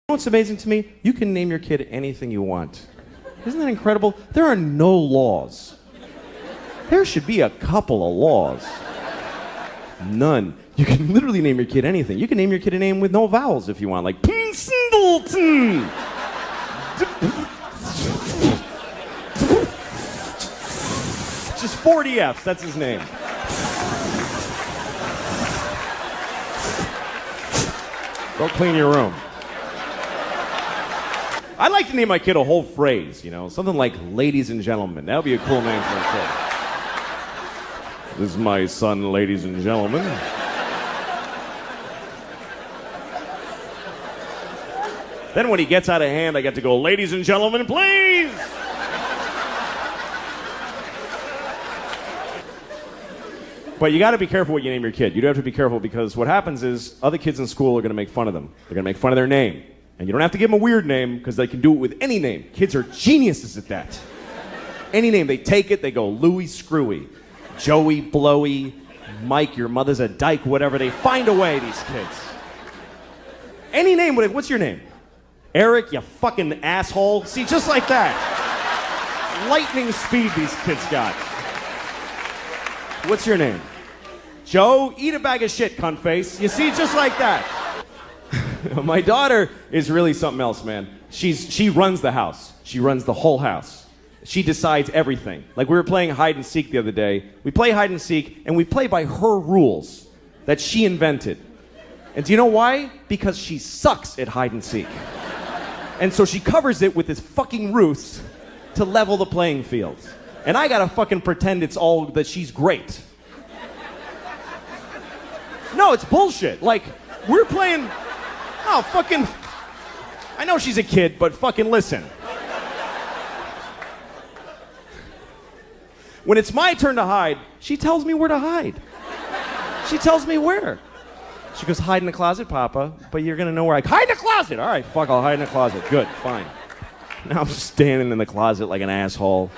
What's amazing to me? You can name your kid anything you want. Isn't that incredible? There are no laws. There should be a couple of laws. None. You can literally name your kid anything. You can name your kid a name with no vowels if you want, like Singleton. Just 40 F's, that's his name. Go clean your room. I'd like to name my kid a whole phrase, you know, something like ladies and gentlemen. That would be a cool name for a kid. This is my son, ladies and gentlemen. Then when he gets out of hand, I get to go, ladies and gentlemen, please! But you got to be careful what you name your kid. You do have to be careful because what happens is other kids in school are going to make fun of them. They're going to make fun of their name. And you don't have to give them a weird name because they can do it with any name. Kids are geniuses at that. Any name, they take it, they go Louie Screwy, Joey Blowy, Mike, your mother's a dyke, whatever. They find a way, these kids. Any name, what's your name? Eric, you fucking asshole. See, just like that. Lightning speed these kids got. What's your name? Joe, eat a bag of shit, cunt face. You see, just like that. My daughter is really something else, man. She runs the house. She runs the whole house. She decides everything. Like, we were playing hide and seek the other day. We play hide and seek, and we play by her rules that she invented. And do you know why? Because she sucks at hide and seek. And so she covers it with this fucking ruse to level the playing field. And I gotta fucking pretend it's all that she's great. No, it's bullshit. Like, we're playing... Oh, fucking... I know she's a kid, but fucking listen. When it's my turn to hide, she tells me where to hide. She tells me where. She goes, hide in the closet, Papa, but you're gonna know where I... Hide in the closet! All right, fuck, I'll hide in the closet. Good, fine. Now I'm standing in the closet like an asshole.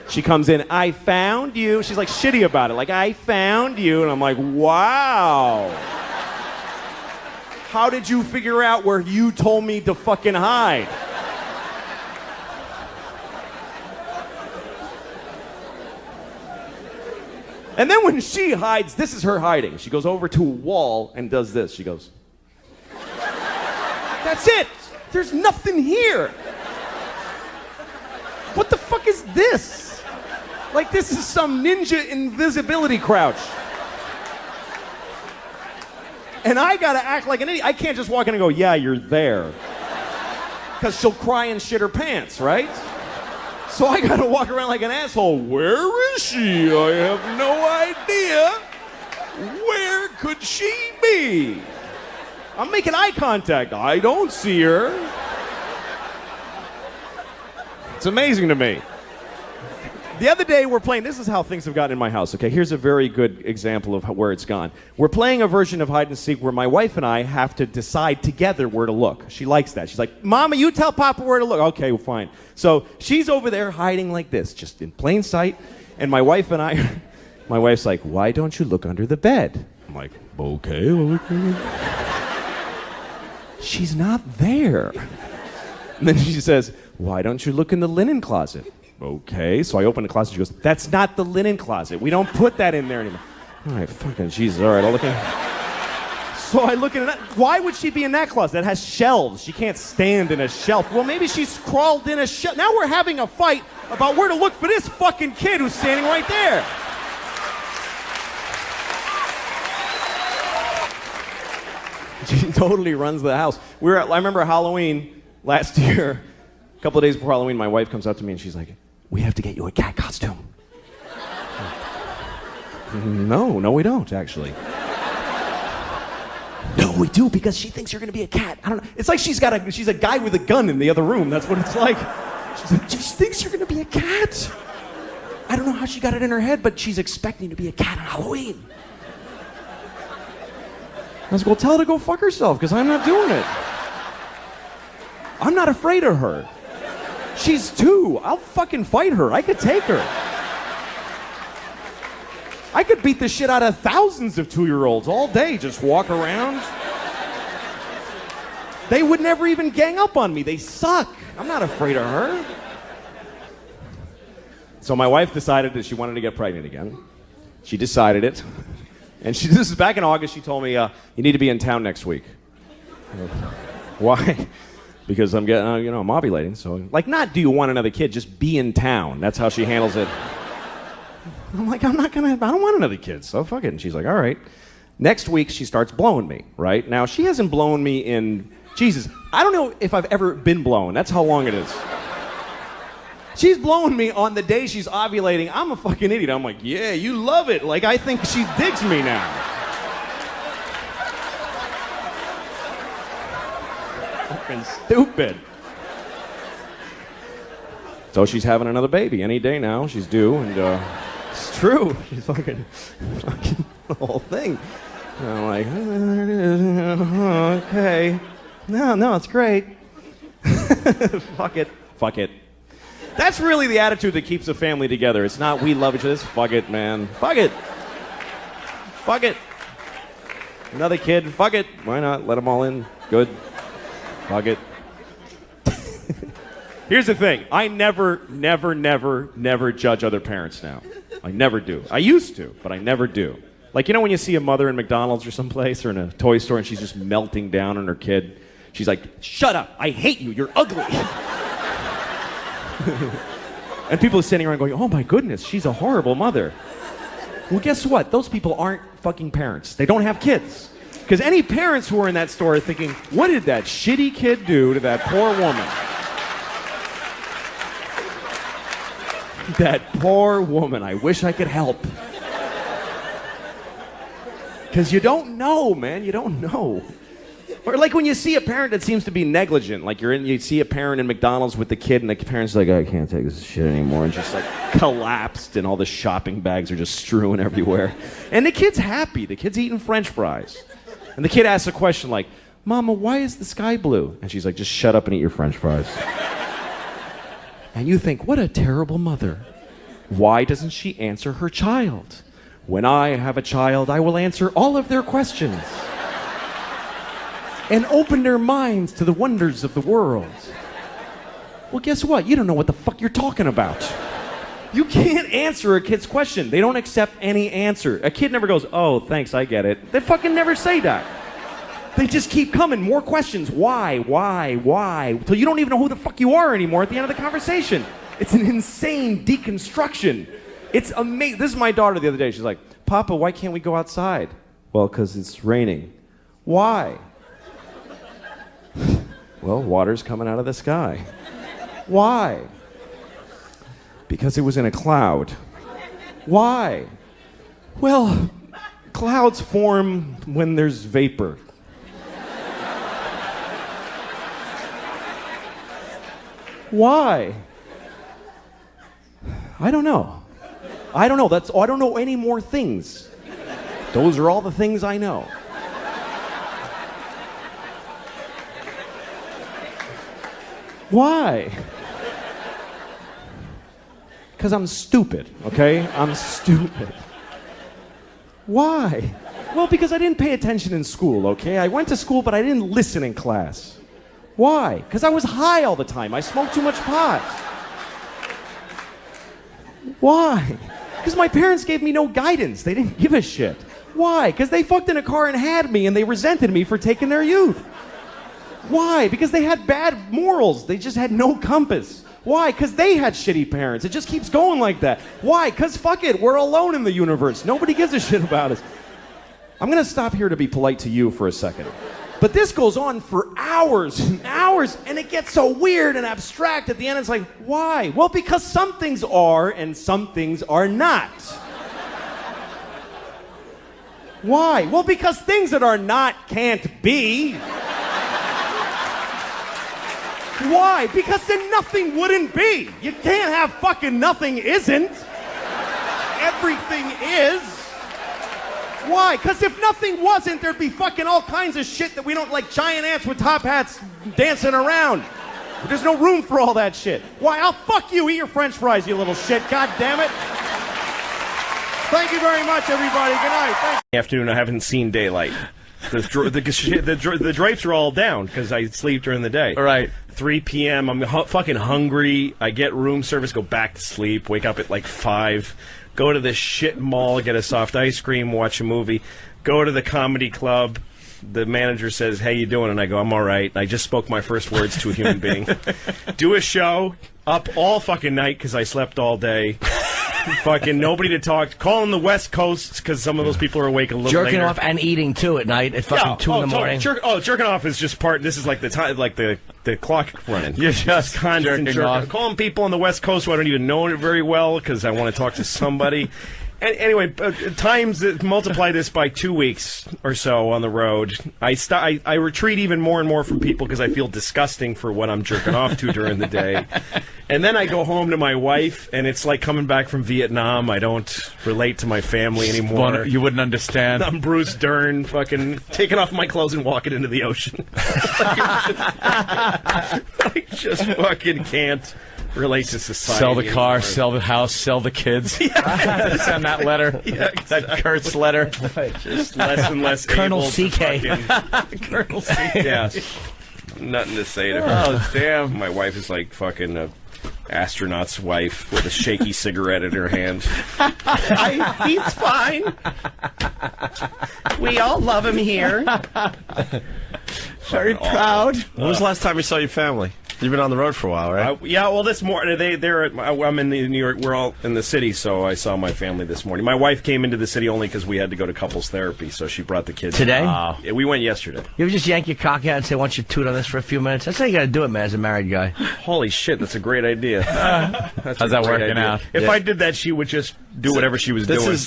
She comes in, I found you. She's like shitty about it, like, I found you. And I'm like, wow. How did you figure out where you told me to fucking hide? And then when she hides, this is her hiding. She goes over to a wall and does this. She goes, that's it. There's nothing here. What the fuck is this? Like, this is some ninja invisibility crouch. And I gotta act like an idiot. I can't just walk in and go, yeah, you're there. Because she'll cry and shit her pants, right? So I gotta walk around like an asshole. Where is she? I have no idea. Where could she be? I'm making eye contact. I don't see her. It's amazing to me. The other day we're playing, this is how things have gotten in my house, okay? Here's a very good example of where it's gone. We're playing a version of hide and seek where my wife and I have to decide together where to look. She likes that. She's like, Mama, you tell Papa where to look. Okay, well, fine. So she's over there hiding like this, just in plain sight. And my wife and I, my wife's like, why don't you look under the bed? I'm like, okay, I'll look under the bed. She's not there. And then she says, why don't you look in the linen closet? Okay, so I open the closet. She goes, that's not the linen closet. We don't put that in there anymore. All right, fucking Jesus. All right, I'll look in. So I look in that. Why would she be in that closet? That has shelves. She can't stand in a shelf. Well, maybe she's crawled in a shelf. Now we're having a fight about where to look for this fucking kid who's standing right there. She totally runs the house. I remember Halloween last year. A couple of days before Halloween, my wife comes up to me and she's like, we have to get you a cat costume. No, we don't, actually. No, we do, because she thinks you're going to be a cat. I don't know. It's like she's a guy with a gun in the other room. That's what it's like. She's like, she thinks you're going to be a cat. I don't know how she got it in her head, but she's expecting to be a cat on Halloween. I was like, well, tell her to go fuck herself, because I'm not doing it. I'm not afraid of her. She's 2. I'll fucking fight her. I could take her. I could beat the shit out of thousands of 2-year-olds all day, just walk around. They would never even gang up on me. They suck. I'm not afraid of her. So my wife decided that she wanted to get pregnant again. She decided it. And this is back in August. She told me, you need to be in town next week. Why? Because I'm getting, I'm ovulating. So, like, not do you want another kid, just be in town. That's how she handles it. I'm like, I don't want another kid, so fuck it. And she's like, all right. Next week, she starts blowing me, right? Now, she hasn't blown me in, Jesus, I don't know if I've ever been blown. That's how long it is. She's blowing me on the day she's ovulating. I'm a fucking idiot. I'm like, yeah, you love it. Like, I think she digs me now. Fucking stupid. So she's having another baby any day now. She's due, and it's true. She's fucking the whole thing. And I'm like, okay. No, it's great. Fuck it. That's really the attitude that keeps a family together. It's not we love each other. It's fuck it, man. Fuck it. Another kid. Fuck it. Why not? Let them all in. Good. Fuck it. Here's the thing. I never judge other parents now. I never do. I used to, but I never do. Like, when you see a mother in McDonald's or someplace or in a toy store and she's just melting down on her kid, she's like, shut up. I hate you. You're ugly. And people are sitting around going, oh my goodness, she's a horrible mother. Well, guess what? Those people aren't fucking parents. They don't have kids. Because any parents who are in that store are thinking, what did that shitty kid do to that poor woman? That poor woman. I wish I could help. Because you don't know, man. You don't know. Or like when you see a parent that seems to be negligent, like you see a parent in McDonald's with the kid, and the parent's like, I can't take this shit anymore, and just like collapsed, and all the shopping bags are just strewn everywhere. And the kid's happy. The kid's eating French fries. And the kid asks a question like, Mama, why is the sky blue? And she's like, just shut up and eat your French fries. And you think, what a terrible mother. Why doesn't she answer her child? When I have a child, I will answer all of their questions. And open their minds to the wonders of the world. Well, guess what? You don't know what the fuck you're talking about. You can't answer a kid's question. They don't accept any answer. A kid never goes, oh, thanks, I get it. They fucking never say that. They just keep coming. More questions. Why? Till you don't even know who the fuck you are anymore at the end of the conversation. It's an insane deconstruction. It's amazing. This is my daughter the other day. She's like, Papa, why can't we go outside? Well, because it's raining. Why? Well, water's coming out of the sky. Why? Because it was in a cloud. Why? Well, clouds form when there's vapor. Why? I don't know. I don't know any more things. Those are all the things I know. Why? Because I'm stupid, okay? I'm stupid. Why? Well, because I didn't pay attention in school, okay? I went to school, but I didn't listen in class. Why? Because I was high all the time. I smoked too much pot. Why? Because my parents gave me no guidance. They didn't give a shit. Why? Because they fucked in a car and had me, and they resented me for taking their youth. Why? Because they had bad morals. They just had no compass. Why? Because they had shitty parents. It just keeps going like that. Why? Because fuck it, we're alone in the universe. Nobody gives a shit about us. I'm going to stop here to be polite to you for a second. But this goes on for hours and hours, and it gets so weird and abstract at the end. It's like, why? Well, because some things are and some things are not. Why? Well, because things that are not can't be. Why? Because then nothing wouldn't be. You can't have fucking nothing isn't. Everything is. Why? Because if nothing wasn't, there'd be fucking all kinds of shit that we don't like, giant ants with top hats dancing around. There's no room for all that shit. Why? I'll fuck you. Eat your French fries, you little shit. God damn it. Thank you very much, everybody. Good night. Thank you. Afternoon, I haven't seen daylight. The drapes are all down because I sleep during the day. All right. 3 p.m. I'm fucking hungry. I get room service, go back to sleep, wake up at like 5, go to this shit mall, get a soft ice cream, watch a movie, go to the comedy club. The manager says, "How you doing?" And I go, "I'm all right." I just spoke my first words to a human being. Do a show, up all fucking night because I slept all day. Fucking nobody to talk. Calling the West Coast because some of those people are awake a little Jerking later. off and eating too at night at fucking 2 in the morning. Jerking off is just part. This is like the time, like the clock running. You're just constant jerking off. Calling people on the West Coast who I don't even know it very well because I want to talk to somebody. Anyway, multiply this by 2 weeks or so on the road. I retreat even more and more from people because I feel disgusting for what I'm jerking off to during the day. And then I go home to my wife, and it's like coming back from Vietnam. I don't relate to my family anymore. You wouldn't understand. I'm Bruce Dern, fucking taking off my clothes and walking into the ocean. I just fucking can't relate to society. Sell the car, anymore. sell the house, sell the kids. Yeah. Send that letter. Yeah, exactly. That Kurt's letter. Just less and less Colonel able to CK. fucking- Colonel C. Yeah. Nothing to say to her. Oh, damn. My wife is like fucking a astronaut's wife with a shaky cigarette in her hand. He's fine. We all love him here. Very proud. When was the last time you saw your family? You've been on the road for a while, right? Yeah, well, this morning I'm in New York. We're all in the city, so I saw my family this morning. My wife came into the city only because we had to go to couples therapy, so she brought the kids. Today? Yeah, we went yesterday. You ever just yank your cock out and say, "Why don't you toot on this for a few minutes?" That's how you got to do it, man, as a married guy. Holy shit, that's a great idea. How's that working out? If I did that, she would just do whatever she was doing.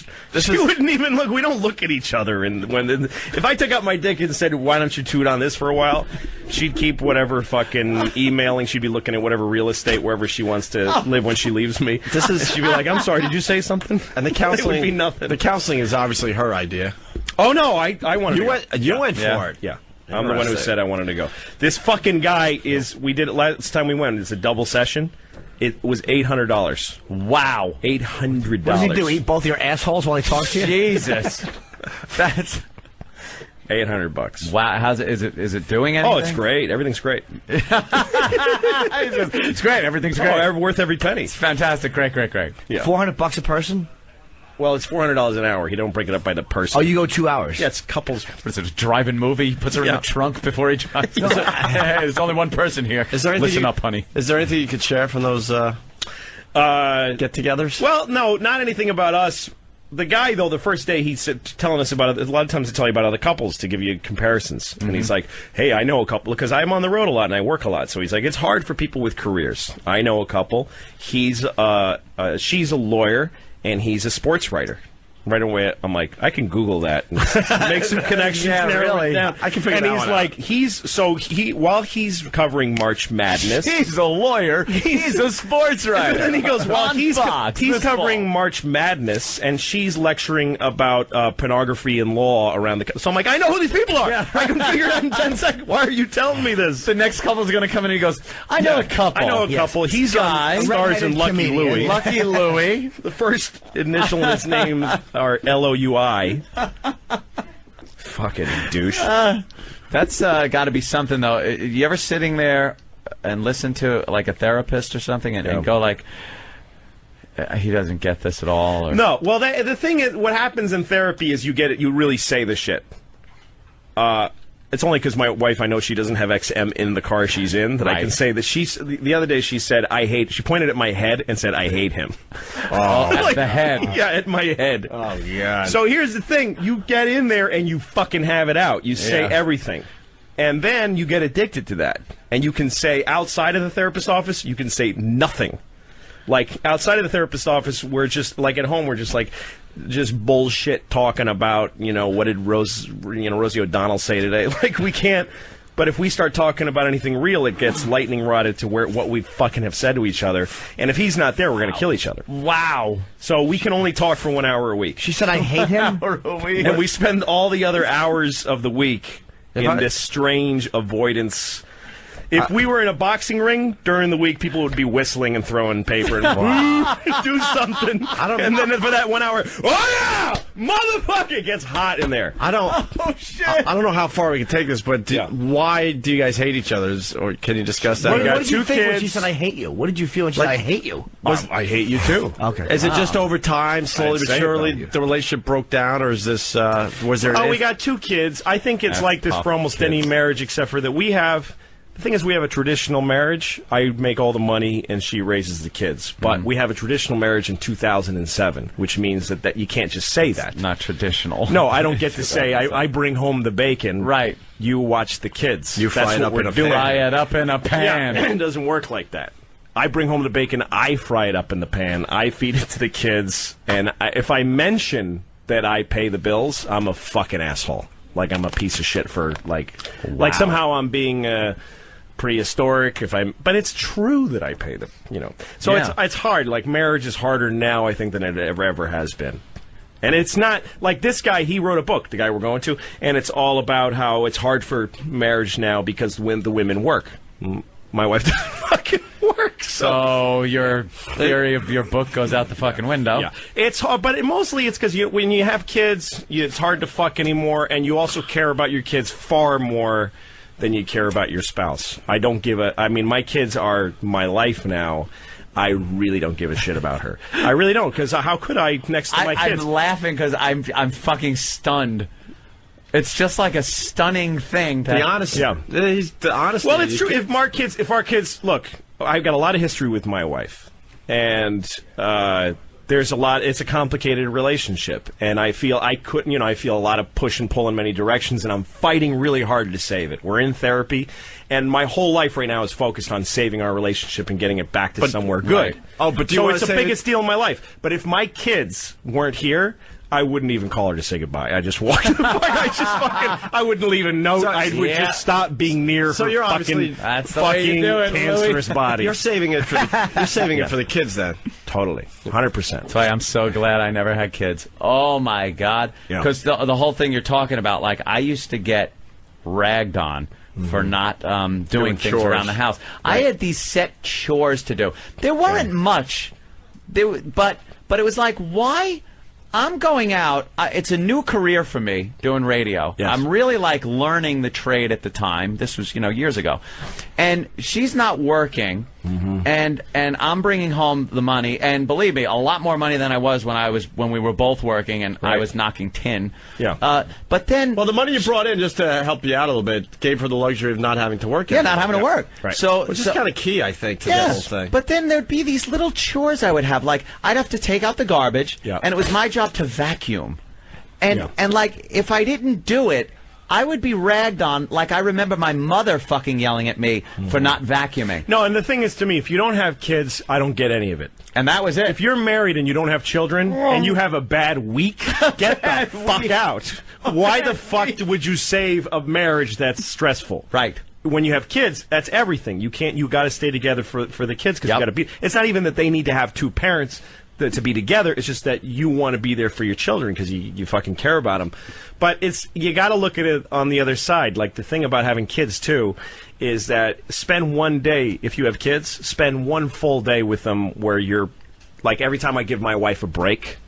She wouldn't even look. We don't look at each other. And if I took out my dick and said, "Why don't you toot on this for a while?" she'd keep whatever fucking emailing. She'd be looking at whatever real estate wherever she wants to live when she leaves me. She'd be like, "I'm sorry, did you say something?" And the counseling It would be nothing. The counseling is obviously her idea. Oh no, I wanted. You went for it. Yeah. I'm the one who said I wanted to go. This fucking guy we did it last time we went. It's a double session. It was $800. Wow. $800. What does he do? Eat both your assholes while he talks to you? Jesus. That's $800. wow. How's it? Is it doing anything? Oh, it's great. Everything's great. It's great. Everything's great. Worth every penny. It's fantastic. Great. Yeah. $400 a person? Well, it's $400 an hour. He don't break it up by the person. Oh, you go 2 hours? Yeah, it's couples. What is it? A drive-in movie? He puts her in the trunk before he drives. Hey, there's only one person here. Is there anything Listen up, honey. Is there anything you could share from those get-togethers? Well, no, not anything about us. The guy, though, the first day, he's telling us about it. A lot of times they tell you about other couples to give you comparisons. And he's like, "Hey, I know a couple," because I'm on the road a lot and I work a lot. So he's like, "It's hard for people with careers. I know a couple. She's a lawyer and he's a sports writer." Right away, I'm like, I can Google that and make some connections. narrow it down. I can figure and that he's one like, while he's covering March Madness, He's a lawyer. He's a sports writer. and then he goes, well, On he's Fox this covering fall. March Madness, and she's lecturing about pornography and law around the. So I'm like, I know who these people are. I can figure it out in 10 seconds. Why are you telling me this? The next couple's going to come in and he goes, I know a couple. I know a couple. He's on stars in Lucky comedian. Louie. Lucky Louie. The first initial in his name are L-O-U-I. Fucking douche. That's got to be something, though. You ever sitting there and listen to, like, a therapist or something and go, like, he doesn't get this at all? Or... No. Well, the thing is, what happens in therapy is you get it. You really say the shit. It's only because my wife, I know she doesn't have XM in the car she's in that I can say that the other day she said, she pointed at my head and said, "I hate him." Oh, at the head. Yeah, at my head. Oh, God. So here's the thing. You get in there and you fucking have it out. You say everything. And then you get addicted to that. And you can say, outside of the therapist's office, you can say nothing. Like, outside of the therapist's office, we're just, like, at home, we're just, like, just bullshit talking about, what did Rosie O'Donnell say today? Like, we can't. But if we start talking about anything real, it gets lightning rodded to what we fucking have said to each other. And if he's not there, we're going to kill each other. Wow. So we can only talk for 1 hour a week. She said, "I hate him." And we spend all the other hours of the week in this strange avoidance. If we were in a boxing ring during the week, people would be whistling and throwing paper and do something. And then for that 1 hour, oh yeah, motherfucker, it gets hot in there. I don't. Oh shit! I don't know how far we can take this, but why do you guys hate each other? Or can you discuss that? What did you think when she said, "I hate you"? What did you feel when she said, "I hate you"? I hate you too. Okay. Is it just over time, slowly but surely, the relationship broke down, or is this? Was there? Oh, we got 2 kids. I think it's like this for almost any marriage, except for that we have. The thing is, we have a traditional marriage. I make all the money, and she raises the kids. But we have a traditional marriage in 2007, which means that you can't just say that. Not traditional. No, I don't get to say, I bring home the bacon. Right. You watch the kids. You fry it up in a pan. Fry it up in a pan. Yeah, it doesn't work like that. I bring home the bacon, I fry it up in the pan, I feed it to the kids, and if I mention that I pay the bills, I'm a fucking asshole. Like I'm a piece of shit for, like somehow I'm being... prehistoric but it's true that I pay them, so it's hard. Like marriage is harder now, I think, than it ever has been. And it's not like this guy, he wrote a book, the guy we're going to, and it's all about how it's hard for marriage now because when the women work. My wife doesn't fucking work, so your theory of your book goes out the fucking window. Yeah, it's hard, but mostly it's because when you have kids, it's hard to fuck anymore, and you also care about your kids far more than you care about your spouse. I don't give a... I mean, my kids are my life now. I really don't give a shit about her. I really don't, because how could I next to my kids? I'm laughing because I'm fucking stunned. It's just like a stunning thing. The honesty. Yeah. The honesty. Well, it's true. If our kids... Look, I've got a lot of history with my wife. And... there's a lot. It's a complicated relationship, and I feel I feel a lot of push and pull in many directions, and I'm fighting really hard to save it. We're in therapy, and my whole life right now is focused on saving our relationship and getting it back to somewhere good. Right. Oh, but so it's the biggest deal in my life. But if my kids weren't here, I wouldn't even call her to say goodbye. I just walked the fuck. I wouldn't leave a note. I would just stop being near her you're fucking, that's the way you do it, cancerous body. You're saving it for it for the kids then. Totally. 100%. That's why I'm so glad I never had kids. Oh, my God. Because the whole thing you're talking about, like, I used to get ragged on for not doing things chores around the house. Right. I had these set chores to do. There weren't much, but it was like, why... I'm going out. It's a new career for me doing radio. Yes. I'm really like learning the trade at the time. This was, years ago. And she's not working, and I'm bringing home the money. And believe me, a lot more money than I was when we were both working, and I was knocking tin. Yeah. But then, well, the money you brought in just to help you out a little bit gave her the luxury of not having to work. Yeah, not having to work. Right. Which is kind of key, I think, to the whole thing. But then there'd be these little chores I would have. Like I'd have to take out the garbage, and it was my job to vacuum. And like if I didn't do it, I would be ragged on. Like I remember my mother fucking yelling at me for not vacuuming. No, and the thing is, to me, if you don't have kids, I don't get any of it. And that was it. If you're married and you don't have children and you have a bad week, get the fuck out. Why the fuck would you save a marriage that's stressful? Right. When you have kids, that's everything. You got to stay together for the kids because you got to be. It's not even that they need to have 2 parents to be together. It's just that you want to be there for your children because you fucking care about them. But you got to look at it on the other side. Like the thing about having kids too is that spend one day, if you have kids, spend one full day with them where you're like, every time I give my wife a break,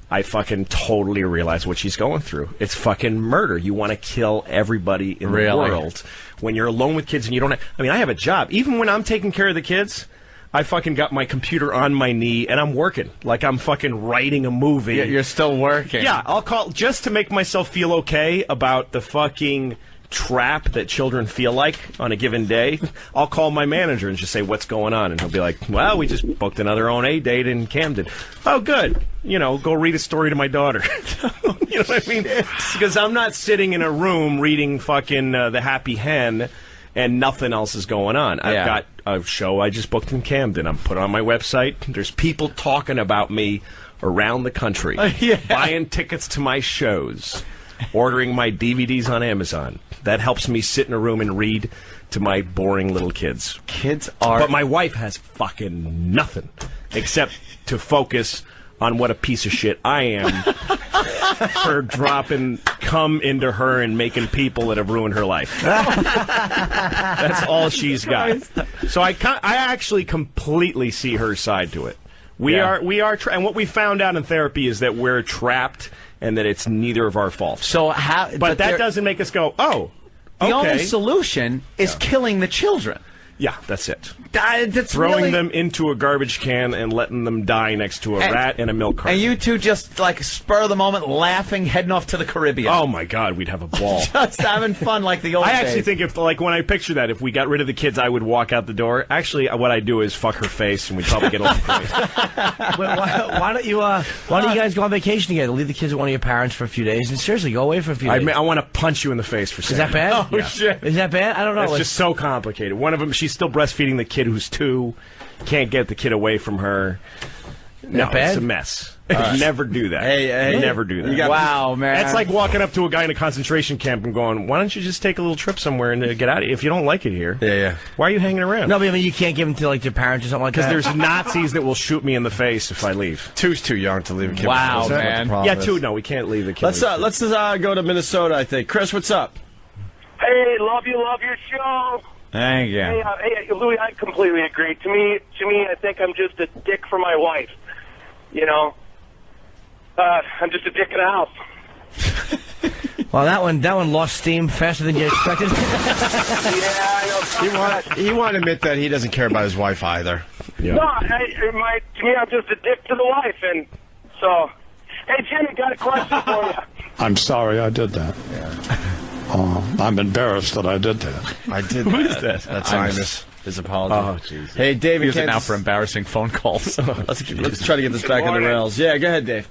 I fucking totally realize what she's going through. It's fucking murder. You want to kill everybody in the world when you're alone with kids and you don't have, I have a job. Even when I'm taking care of the kids, I fucking got my computer on my knee and I'm working. Like I'm fucking writing a movie. You're still working. Yeah, I'll call just to make myself feel okay about the fucking trap that children feel like on a given day. I'll call my manager and just say, what's going on? And he'll be like, well, we just booked another O&A date in Camden. Oh, good. Go read a story to my daughter. You know what I mean? Because I'm not sitting in a room reading fucking The Happy Hen and nothing else is going on. I've got a show I just booked in Camden. I'm put on my website. There's people talking about me around the country, buying tickets to my shows, ordering my DVDs on Amazon. That helps me sit in a room and read to my boring little kids. Kids are... But my wife has fucking nothing except to focus on what a piece of shit I am for dropping cum into her and making people that have ruined her life. That's all she's got. So I actually completely see her side to it. We are, and what we found out in therapy is that we're trapped and that it's neither of our faults. So how? But that doesn't make us go, oh, the okay. only solution is killing the children. Yeah, that's it. That's throwing really... them into a garbage can and letting them die next to a rat and a milk carton. And you two just, like, spur of the moment, laughing, heading off to the Caribbean. Oh, my God, we'd have a ball. Just having fun like the old days. I actually think if, like, when I picture that, if we got rid of the kids, I would walk out the door. Actually, what I'd do is fuck her face, and we'd probably get off the place. Why don't you guys go on vacation together? Leave the kids with one of your parents for a few days, and seriously, go away for a few days. I want to punch you in the face for saying that bad? Oh, shit. Is that bad? I don't know. It's just so complicated. One of them, she's still breastfeeding the kid who's 2. Can't get the kid away from her. No, it's a mess. Never do that. Hey. Never do that. Wow, man. That's like walking up to a guy in a concentration camp and going, why don't you just take a little trip somewhere and get out of here? If you don't like it here, why are you hanging around? No, but I mean, you can't give them to, like, their parents or something like that? Because there's Nazis that will shoot me in the face if I leave. 2's too young to leave a kid. Wow, man. Yeah, 2, no, we can't leave the kid. Let's go to Minnesota, I think. Chris, what's up? Hey, love your show. Thank you. Hey, Louis, I completely agree. To me, I think I'm just a dick for my wife. You know, I'm just a dick in the house. Well, that one lost steam faster than you expected. Yeah, I know. He won't admit that he doesn't care about his wife either. Yeah. No, to me, I'm just a dick to the wife, and so. Hey, Jimmy, got a question for you. I'm sorry I did that. I'm embarrassed that I did that. I did. Who is that? That's Imus. His apology. Oh, jeez. Hey, Dave, Use it now for embarrassing phone calls. let's try to get this back on the rails. Yeah, go ahead, Dave.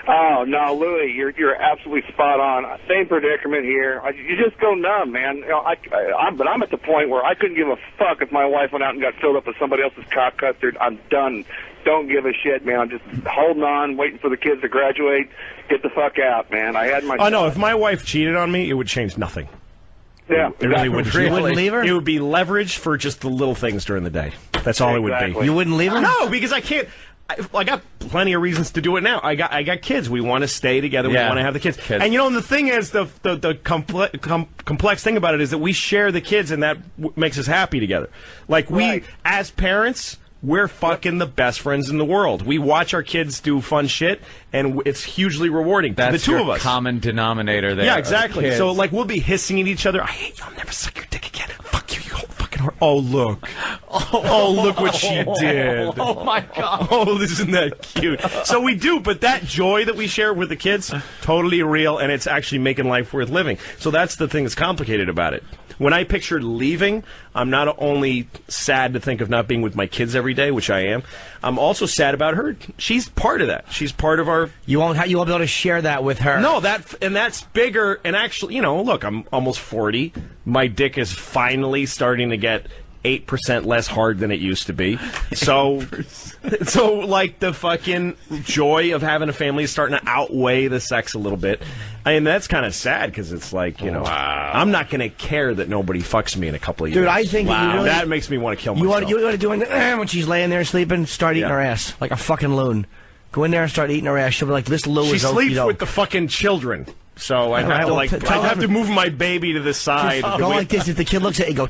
Oh, no, Louis, you're absolutely spot on. Same predicament here. You just go numb, man. You know, but I'm at the point where I couldn't give a fuck if my wife went out and got filled up with somebody else's cock custard. I'm done. Don't give a shit, man. I'm just holding on, waiting for the kids to graduate. Get the fuck out, man. I had my... Oh, no, if my wife cheated on me, it would change nothing. Yeah. It really would. You wouldn't leave her? It would be leverage for just the little things during the day. That's all it would be. You wouldn't leave her? No, because I can't... I got plenty of reasons to do it now. I got kids. We want to stay together. We want to have the kids. And you know, and the thing is, the complex thing about it is that we share the kids, and that makes us happy together. Like we, as parents, we're fucking the best friends in the world. We watch our kids do fun shit, and it's hugely rewarding. That's the two of us. Common denominator there. Yeah, exactly. So like we'll be hissing at each other. I hate you. I'll never suck your dick again. Fuck you, you whole fucking whore. Oh look. Oh look what she did. Oh my God. Oh, isn't that cute? So we do, but that joy that we share with the kids, totally real, and it's actually making life worth living. So that's the thing that's complicated about it. When I pictured leaving, I'm not only sad to think of not being with my kids every day, which I am, I'm also sad about her. She's part of that. She's part of our... You won't be able to share that with her. No, that's bigger, and actually, you know, look, I'm almost 40. My dick is finally starting to get 8% less hard than it used to be. So like the fucking joy of having a family is starting to outweigh the sex a little bit. I mean, that's kind of sad because it's like, you know, I'm not going to care that nobody fucks me in a couple of years. Dude, I think that makes me want to kill myself. You want to do it when she's laying there sleeping, start eating her ass like a fucking loon. Go in there and start eating her ass. She'll be like, this Lou is She sleeps with the fucking children. So I have to move my baby to the side. Go like this. If the kid looks at it, go.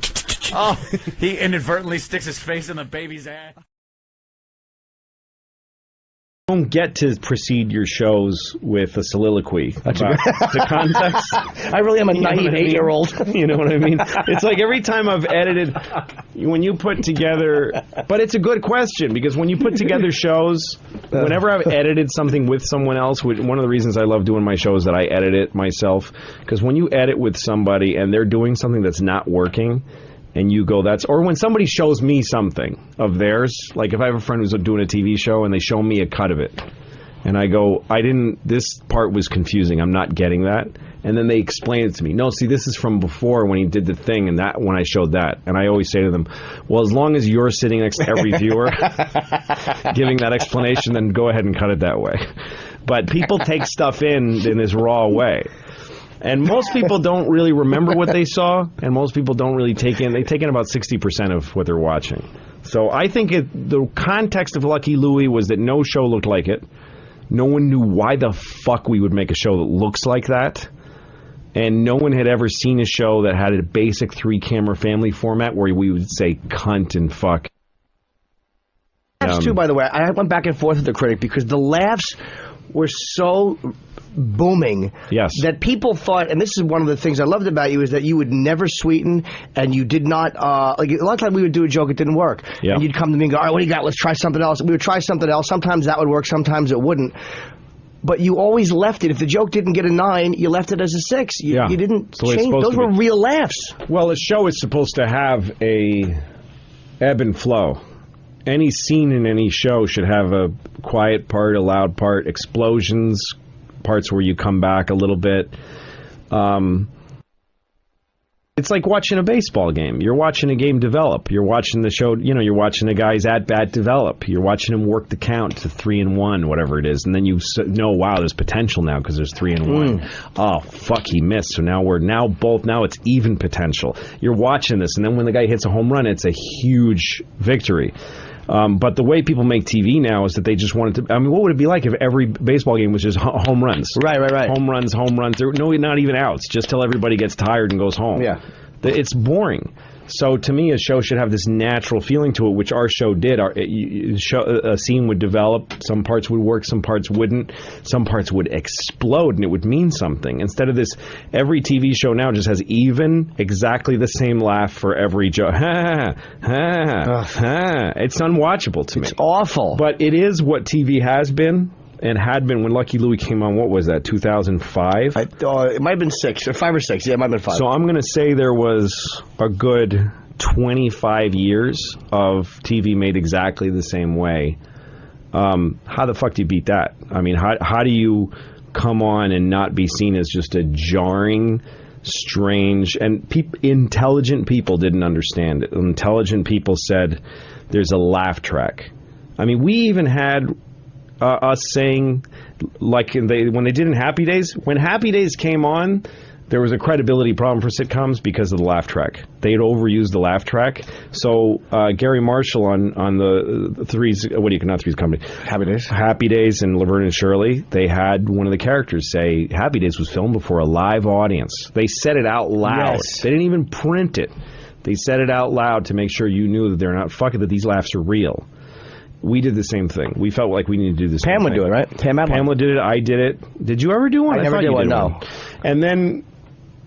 Oh, he inadvertently sticks his face in the baby's ass. Don't get to precede your shows with a soliloquy about the context. I really am a naive 8-year-old. You know what I mean? It's like every time I've edited, when you put together, but it's a good question because when you put together shows, whenever I've edited something with someone else, one of the reasons I love doing my show is that I edit it myself, because when you edit with somebody and they're doing something that's not working, and you go, or when somebody shows me something of theirs, like if I have a friend who's doing a TV show and they show me a cut of it, and I go, this part was confusing, I'm not getting that, and then they explain it to me. No, see, this is from before when he did the thing, and that when I showed that, and I always say to them, well, as long as you're sitting next to every viewer giving that explanation, then go ahead and cut it that way. But people take stuff in this raw way. And most people don't really remember what they saw, and most people don't really take in about 60% of what they're watching. So I think the context of Lucky Louie was that no show looked like it. No one knew why the fuck we would make a show that looks like that. And no one had ever seen a show that had a basic 3-camera family format where we would say cunt and fuck. Laughs too, by the way. I went back and forth with the critic because the laughs were so booming that people thought, and this is one of the things I loved about you, is that you would never sweeten, and you did not, like a lot of times we would do a joke, it didn't work. And you'd come to me and go, all right, what do you got? Let's try something else. We would try something else. Sometimes that would work, sometimes it wouldn't. But you always left it. If the joke didn't get a 9, you left it as a 6. You didn't change. Those were real laughs. Well, a show is supposed to have a ebb and flow. Any scene in any show should have a quiet part, a loud part, explosions, parts where you come back a little bit. It's like watching a baseball game. You're watching a game develop. You're watching the show, you're watching a guy's at-bat develop. You're watching him work the count to 3-1, whatever it is. And then you know, wow, there's potential now because there's 3-1. Oh, fuck, he missed. So now now it's even potential. You're watching this, and then when the guy hits a home run, it's a huge victory. But the way people make TV now is that they just wanted to... I mean, what would it be like if every baseball game was just home runs? Right. Home runs. No, not even outs, just till everybody gets tired and goes home. Yeah. It's boring. So to me, a show should have this natural feeling to it, which our show did. A scene would develop. Some parts would work, some parts wouldn't. Some parts would explode, and it would mean something. Instead of this, every TV show now just has exactly the same laugh for every joke. It's unwatchable to me. It's awful. But it is what TV has been. And had been when Lucky Louie came on. What was that, 2005? It might have been 6 or 5 or 6. Yeah, it might have been 5. So I'm going to say there was a good 25 years of TV made exactly the same way. How the fuck do you beat that? I mean, how do you come on and not be seen as just a jarring, strange... And intelligent people didn't understand it. Intelligent people said, there's a laugh track. I mean, we even had... us saying, like when they did in Happy Days, when Happy Days came on, there was a credibility problem for sitcoms because of the laugh track. They had overused the laugh track. So Gary Marshall on the Three's, not Three's Company, Happy Days and Laverne and Shirley, they had one of the characters say Happy Days was filmed before a live audience. They said it out loud. Yes. They didn't even print it. They said it out loud to make sure you knew that they're not fucking, that these laughs are real. We did the same thing. We felt like we needed to do this. Pam would do it, right? Pamela did it. I did it. Did you ever do one? I never did one, no. And then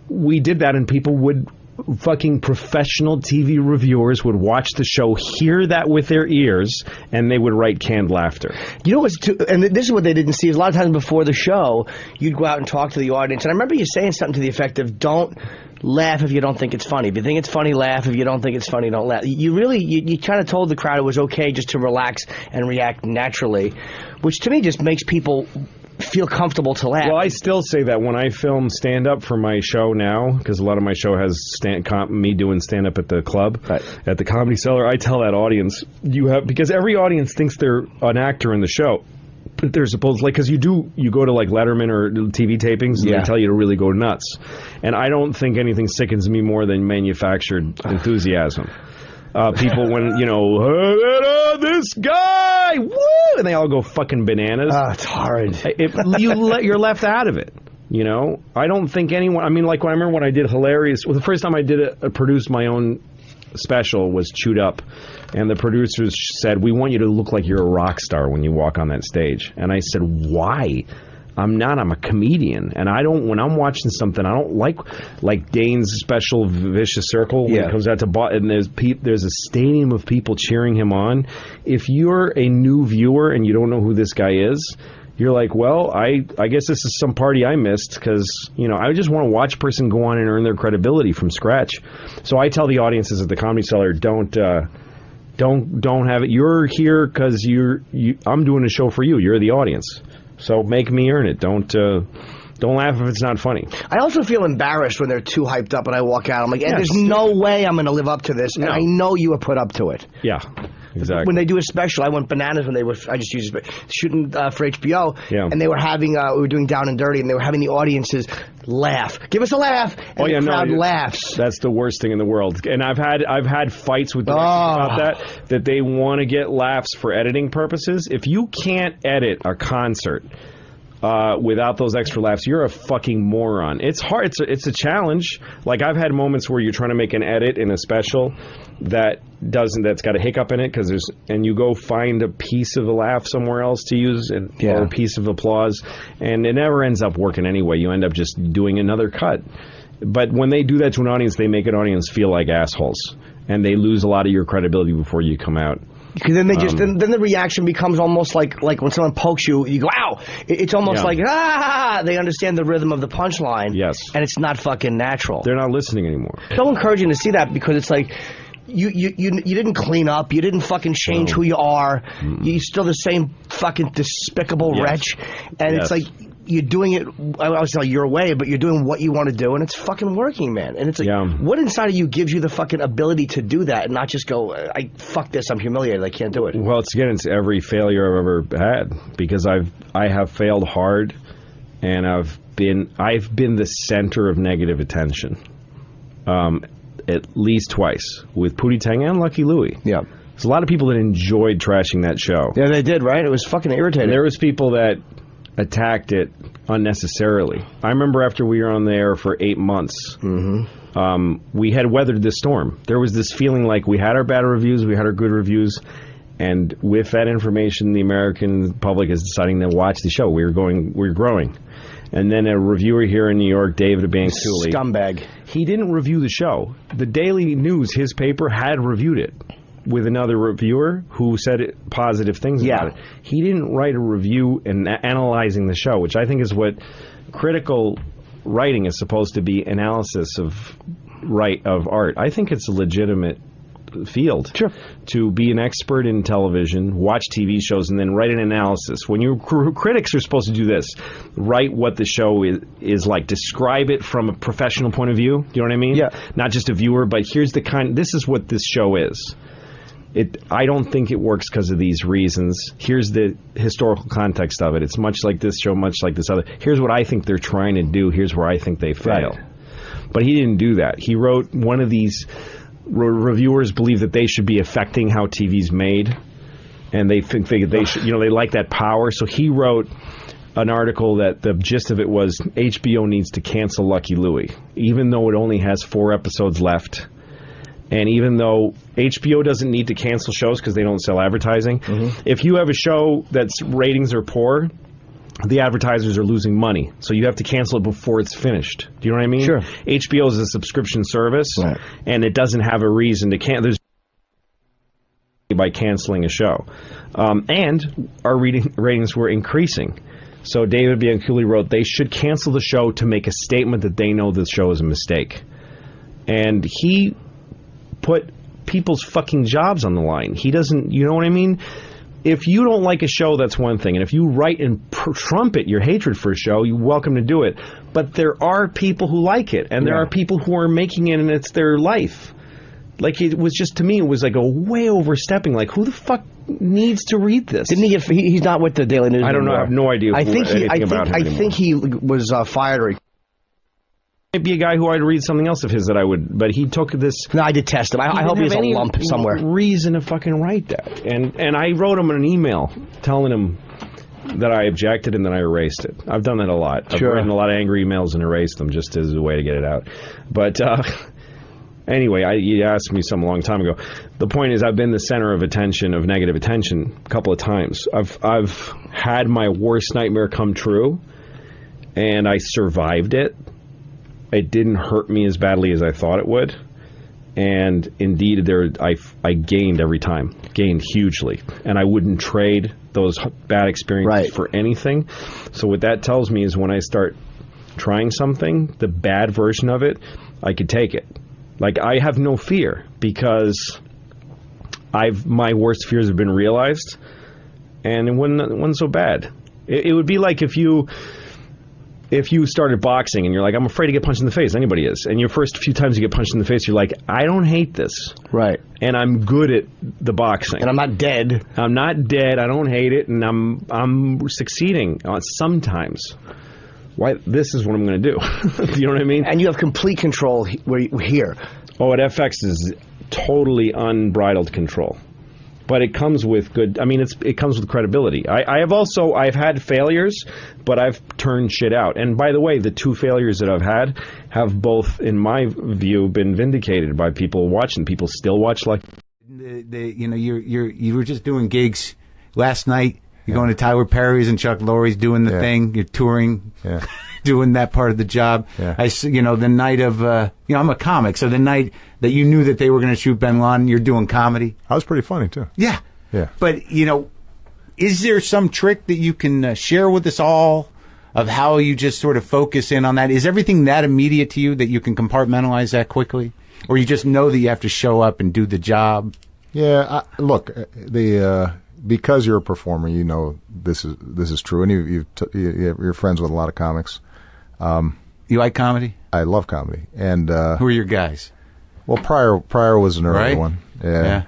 we did that, and people would... fucking professional TV reviewers would watch the show, hear that with their ears, and they would write canned laughter. You know what's and this is what they didn't see, is a lot of times before the show, you'd go out and talk to the audience, and I remember you saying something to the effect of, don't laugh if you don't think it's funny. If you think it's funny, laugh. If you don't think it's funny, don't laugh. You kind of told the crowd it was okay just to relax and react naturally, which to me just makes people feel comfortable to laugh. Well, I still say that when I film stand-up for my show now, because a lot of my show has me doing stand-up at the club, at the Comedy Cellar, I tell that audience, because every audience thinks they're an actor in the show. But they're supposed, because you go to like Letterman or TV tapings, and they tell you to really go nuts. And I don't think anything sickens me more than manufactured enthusiasm. People when, this guy, woo, and they all go fucking bananas. It's hard. You're left out of it. I don't think anyone, I remember when I did Hilarious, the first time I did produced my own special was Chewed Up, and the producers said, we want you to look like you're a rock star when you walk on that stage. And I said, why? I'm not. I'm a comedian, and when I'm watching something, I don't like Dane's special Vicious Circle when it comes out to and there's a stadium of people cheering him on. If you're a new viewer and you don't know who this guy is, you're like, well, I guess this is some party I missed, because I just want to watch a person go on and earn their credibility from scratch. So I tell the audiences at the Comedy Cellar, don't have it. You're here because I'm doing a show for you. You're the audience. So make me earn it. Don't laugh if it's not funny. I also feel embarrassed when they're too hyped up and I walk out. I'm like, there's no way I'm going to live up to this. And I know you have put up to it. Yeah. exactly. When they do a special, I went bananas when I just used it, shooting for HBO, and they were having, we were doing Down and Dirty, and they were having the audiences laugh. Give us a laugh, and the crowd laughs. That's the worst thing in the world. And I've had fights with directors about that they want to get laughs for editing purposes. If you can't edit a concert without those extra laughs, you're a fucking moron. It's hard. It's a challenge. Like, I've had moments where you're trying to make an edit in a special that's got a hiccup in it and you go find a piece of a laugh somewhere else to use or a piece of applause, and it never ends up working anyway. You end up just doing another cut. But when they do that to an audience, they make an audience feel like assholes, and they lose a lot of your credibility before you come out. Because then they then the reaction becomes almost like when someone pokes you, you go, ow! It's almost like, ah! They understand the rhythm of the punchline. Yes. And it's not fucking natural. They're not listening anymore. It's so encouraging to see that, because it's like, you didn't clean up, you didn't fucking change who you are, you're still the same fucking despicable wretch, and it's like, you're doing it, I was like, your way, but you're doing what you want to do, and it's fucking working, man. And it's like, what inside of you gives you the fucking ability to do that and not just go, fuck this, I'm humiliated, I can't do it? Well, it's every failure I've ever had, because I have failed hard, and I've been the center of negative attention, at least twice, with Pootie Tang and Lucky Louie. Yeah. There's a lot of people that enjoyed trashing that show. Yeah, they did, right? It was fucking irritating. There was people that attacked it unnecessarily. I remember after we were on the air for 8 months, we had weathered this storm. There was this feeling like we had our bad reviews, we had our good reviews, and with that information, the American public is deciding to watch the show. We're growing. And then a reviewer here in New York, David Abankuli, scumbag. He didn't review the show. The Daily News, his paper, had reviewed it with another reviewer who said positive things about it. He didn't write a review and analyzing the show, which I think is what critical writing is supposed to be, analysis of art. I think it's a legitimate field to be an expert in television, watch TV shows, and then write an analysis. When critics are supposed to do this, write what the show is like, describe it from a professional point of view. Do you know what I mean? Yeah. Not just a viewer, but this is what this show is. I don't think it works because of these reasons. Here's the historical context of it. It's much like this show, much like this other. Here's what I think they're trying to do. Here's where I think they fail. Right. But he didn't do that. He wrote one of these. Reviewers believe that they should be affecting how TV's made, and they think they should. They like that power. So he wrote an article that the gist of it was HBO needs to cancel Lucky Louie, even though it only has 4 episodes left. And even though HBO doesn't need to cancel shows because they don't sell advertising, if you have a show that's ratings are poor, the advertisers are losing money. So you have to cancel it before it's finished. Do you know what I mean? Sure. HBO is a subscription service, and it doesn't have a reason to cancel. By canceling a show. And our ratings were increasing. So David Bianculli wrote, they should cancel the show to make a statement that they know the show is a mistake. And he put people's fucking jobs on the line. He doesn't, you know what I mean? If you don't like a show, that's one thing. And if you write and trumpet your hatred for a show, you're welcome to do it. But there are people who like it, and there are people who are making it, and it's their life. Like, it was just, to me, it was like a way overstepping. Like, who the fuck needs to read this? Didn't he get, he's not with the Daily News I don't know. I have no idea. I think he was fired, or might be a guy who I'd read something else of his that I would, but he took this. No, I detest him. I hope he's a lump somewhere. Reason to fucking write that, and I wrote him an email telling him that I objected and then I erased it. I've done that a lot. I've written a lot of angry emails and erased them just as a way to get it out. But anyway, you asked me some a long time ago. The point is, I've been the center of attention, of negative attention, a couple of times. I've had my worst nightmare come true, and I survived it. It didn't hurt me as badly as I thought it would, and indeed, I gained every time, gained hugely, and I wouldn't trade those bad experiences for anything. So what that tells me is when I start trying something, the bad version of it, I could take it. Like, I have no fear because my worst fears have been realized, and it wasn't so bad. It would be like if you if you started boxing and you're like, I'm afraid to get punched in the face, anybody is, and your first few times you get punched in the face, you're like, I don't hate this. Right. And I'm good at the boxing. And I'm not dead. I'm not dead, I don't hate it, and I'm succeeding sometimes. Why? This is what I'm going to do. You know what I mean? And you have complete control here. Oh, at FX is totally unbridled control. But it comes with good. I mean, it comes with credibility. I've had failures, but I've turned shit out. And by the way, the 2 failures that I've had have both, in my view, been vindicated by people watching. People still watch. Like, you were just doing gigs last night. You're going to Tyler Perry's and Chuck Lorre's, doing the thing. You're touring, doing that part of the job. Yeah. The night of, I'm a comic, so the night that you knew that they were going to shoot Bin Laden, you're doing comedy. I was pretty funny too. Yeah. Yeah. But, is there some trick that you can share with us all of how you just sort of focus in on that? Is everything that immediate to you that you can compartmentalize that quickly? Or you just know that you have to show up and do the job? Yeah. Look, because you're a performer, this is true, and you're friends with a lot of comics. You like comedy? I love comedy, and who are your guys? Well, Pryor was an early one. Yeah.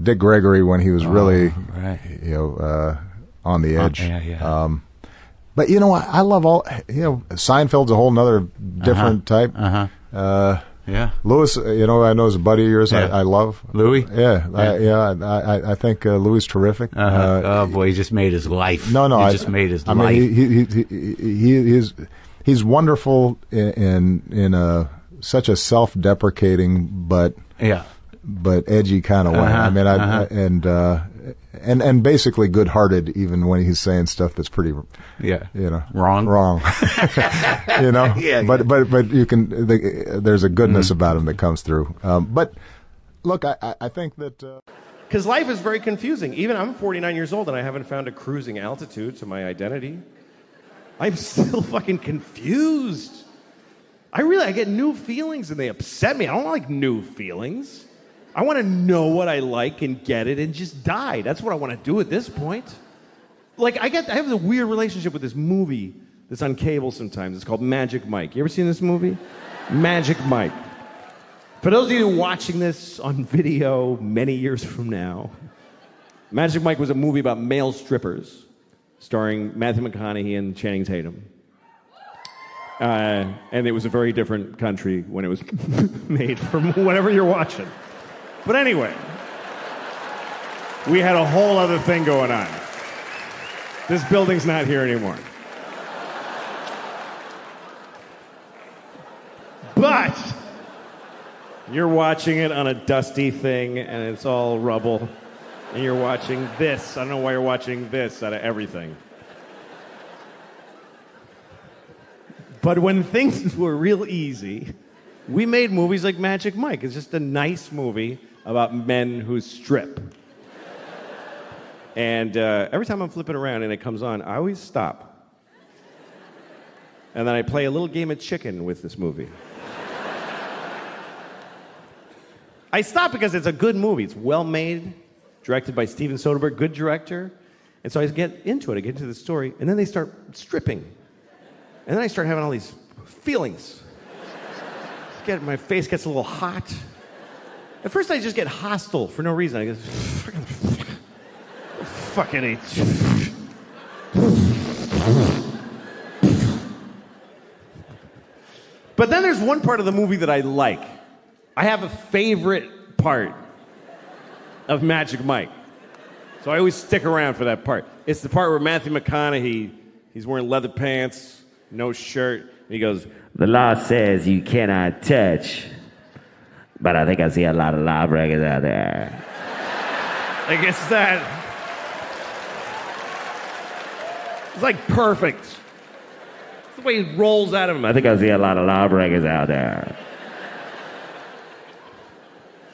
Dick Gregory when he was really, on the edge. But I love all. Seinfeld's a whole nother different type. Louis, I know is a buddy of yours. I love Louis. I think Louis is terrific. Oh boy, he just made his life. No, he just made his life. Mean, he's wonderful in such a self-deprecating but edgy kind of way. I mean, and basically good-hearted even when he's saying stuff that's pretty wrong. But you can there's a goodness about him that comes through. But look, I think that because life is very confusing. Even I'm 49 years old and I haven't found a cruising altitude to my identity. I'm still fucking confused. I get new feelings and they upset me. I don't like new feelings. I want to know what I like and get it and just die. That's what I want to do at this point. Like, I have a weird relationship with this movie that's on cable sometimes. It's called Magic Mike. You ever seen this movie? Magic Mike. For those of you watching this on video many years from now, Magic Mike was a movie about male strippers starring Matthew McConaughey and Channing Tatum. And it was a very different country when it was made from whatever you're watching. But anyway, we had a whole other thing going on. This building's not here anymore. But you're watching it on a dusty thing, and it's all rubble. And you're watching this. I don't know why you're watching this out of everything. But when things were real easy, we made movies like Magic Mike. It's just a nice movie about men who strip. And every time I'm flipping around and it comes on, I always stop. And then I play a little game of chicken with this movie. I stop because it's a good movie. It's well made, directed by Steven Soderbergh, good director. And so I get into it. I get into the story, and then they start stripping. And then I start having all these feelings. My face gets a little hot. At first I just get hostile for no reason. I go, fucking hate. But then there's one part of the movie that I like. I have a favorite part of Magic Mike. So I always stick around for that part. It's the part where Matthew McConaughey, he's wearing leather pants, no shirt, and he goes, "The law says you cannot touch, but I think I see a lot of lawbreakers out there." I guess that. It's like perfect. It's the way he rolls out of him. I think I see a lot of lawbreakers out there.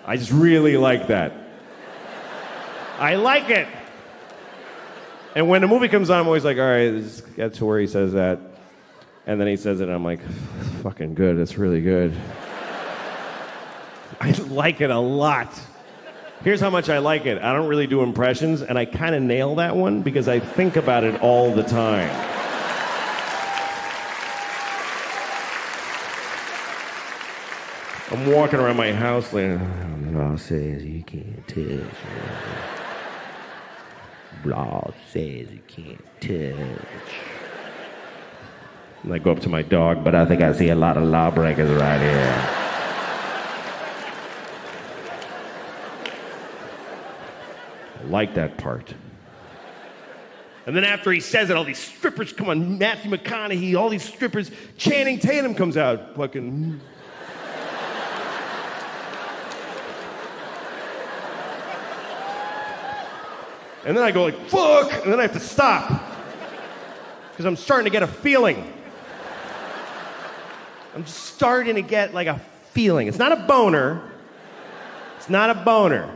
I just really like that. I like it. And when the movie comes on, I'm always like, all right, this gets to where he says that. And then he says it, and I'm like, fucking good. That's really good. I like it a lot. Here's how much I like it. I don't really do impressions, and I kind of nail that one because I think about it all the time. I'm walking around my house like, law says you can't touch. Law says you can't touch. And I go up to my dog, but I think I see a lot of lawbreakers right here. I like that part. And then after he says it, all these strippers come on, Matthew McConaughey, all these strippers, Channing Tatum comes out, fucking... And then I go like, fuck, and then I have to stop. Because I'm starting to get a feeling. I'm just starting to get like a feeling. It's not a boner. It's not a boner.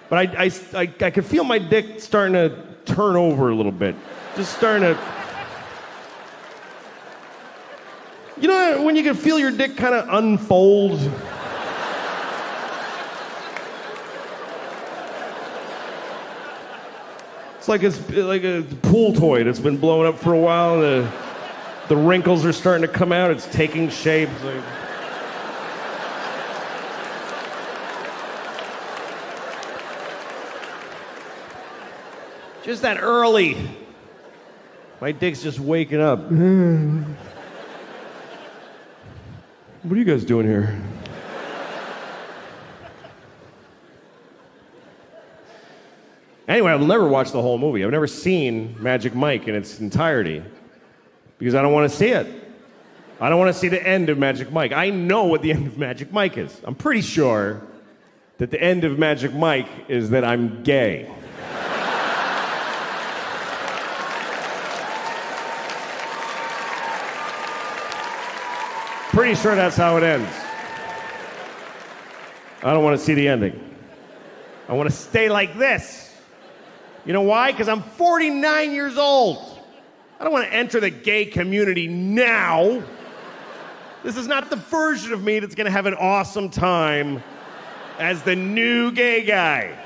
But I can feel my dick starting to turn over a little bit. Just starting to... You know when you can feel your dick kind of unfold? It's like a pool toy that's been blowing up for a while. The wrinkles are starting to come out. It's taking shape. It's like... Just that early. My dick's just waking up. What are you guys doing here? Anyway, I'll never watch the whole movie. I've never seen Magic Mike in its entirety because I don't want to see it. I don't want to see the end of Magic Mike. I know what the end of Magic Mike is. I'm pretty sure that the end of Magic Mike is that I'm gay. Pretty sure that's how it ends. I don't want to see the ending. I want to stay like this. You know why? Because I'm 49 years old. I don't want to enter the gay community now. This is not the version of me that's going to have an awesome time as the new gay guy.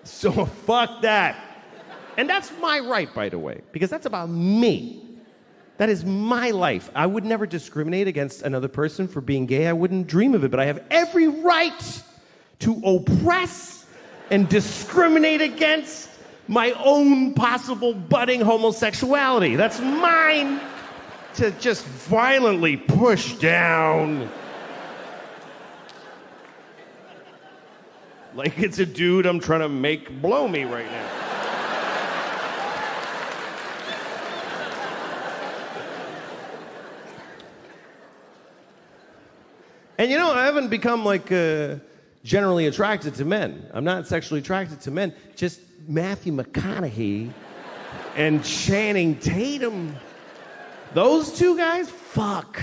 So fuck that. And that's my right, by the way, because that's about me. That is my life. I would never discriminate against another person for being gay. I wouldn't dream of it, but I have every right to oppress and discriminate against my own possible budding homosexuality. That's mine to just violently push down. Like it's a dude I'm trying to make blow me right now. And you know, I haven't become like generally attracted to men. I'm not sexually attracted to men. Just Matthew McConaughey and Channing Tatum. Those two guys? Fuck.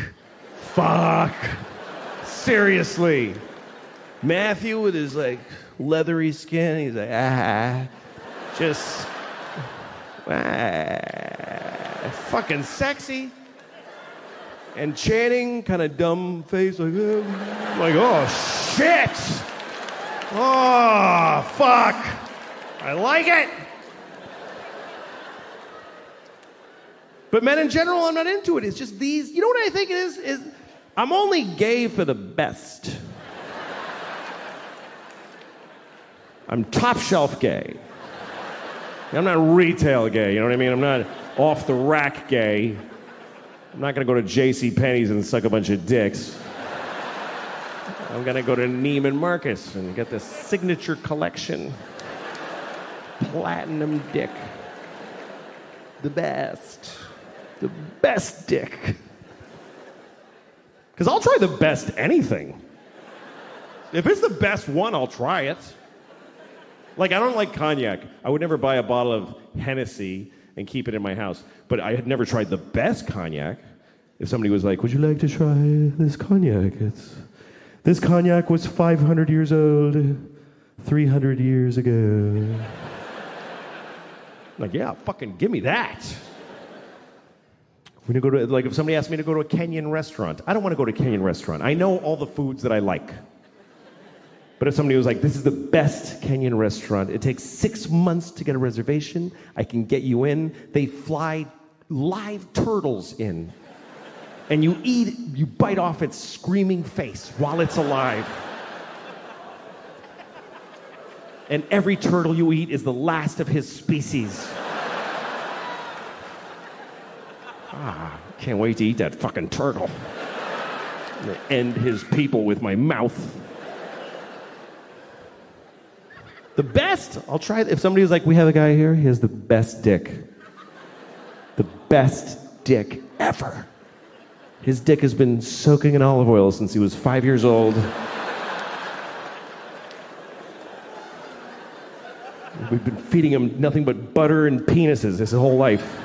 Seriously. Matthew with his like leathery skin, he's like, just fucking sexy. And Channing, kind of dumb face, like oh shit! Oh fuck! I like it. But men in general, I'm not into it. It's just these. You know what I think it is I'm only gay for the best. I'm top shelf gay. I'm not retail gay. You know what I mean? I'm not off the rack gay. I'm not going to go to J.C. Penney's and suck a bunch of dicks. I'm going to go to Neiman Marcus and get the signature collection. Platinum dick. The best. The best dick. Because I'll try the best anything. If it's the best one, I'll try it. Like, I don't like cognac. I would never buy a bottle of Hennessy and keep it in my house. But I had never tried the best cognac. If somebody was like, would you like to try this cognac? This cognac was 500 years old, 300 years ago. I'm like, yeah, fucking give me that. When you go to, like, if somebody asked me to go to a Kenyan restaurant, I don't want to go to a Kenyan restaurant. I know all the foods that I like. But if somebody was like, this is the best Kenyan restaurant, it takes 6 months to get a reservation, I can get you in. They fly live turtles in. and you bite off its screaming face while it's alive. And every turtle you eat is the last of his species. Can't wait to eat that fucking turtle. I'm gonna end his people with my mouth. The best, I'll try it. If somebody was like, we have a guy here, he has the best dick. The best dick ever. His dick has been soaking in olive oil since he was 5 years old. We've been feeding him nothing but butter and penises his whole life.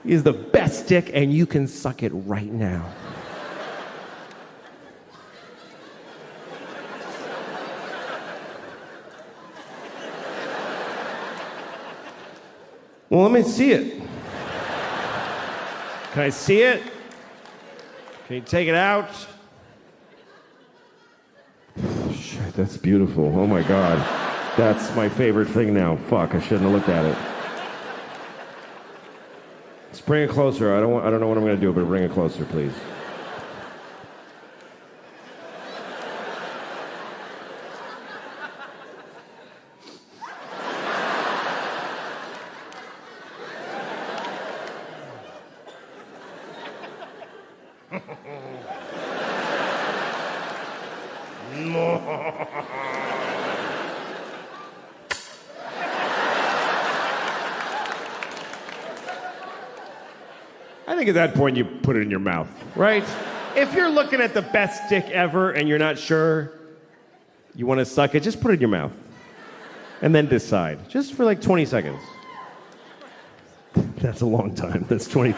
He is the best dick, and you can suck it right now. Well, let me see it. Can I see it? Can you take it out? Oh, shit, that's beautiful. Oh my God. That's my favorite thing now. Fuck, I shouldn't have looked at it. Let's bring it closer. I don't know what I'm going to do, but bring it closer, please. I think at that point you put it in your mouth, right? If you're looking at the best dick ever and you're not sure you want to suck it, just put it in your mouth. And then decide. Just for like 20 seconds. That's a long time. That's 20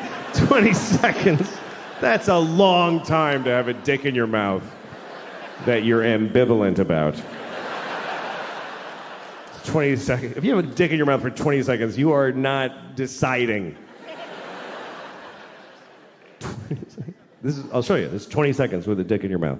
seconds. That's a long time to have a dick in your mouth that you're ambivalent about. 20 seconds. If you have a dick in your mouth for 20 seconds, you are not deciding. I'll show you. This is 20 seconds with a dick in your mouth.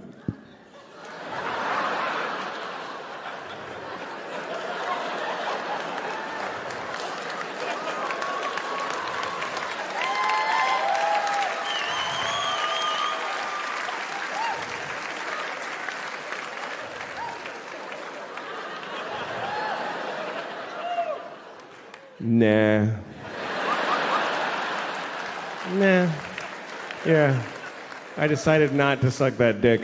Nah. Yeah. I decided not to suck that dick.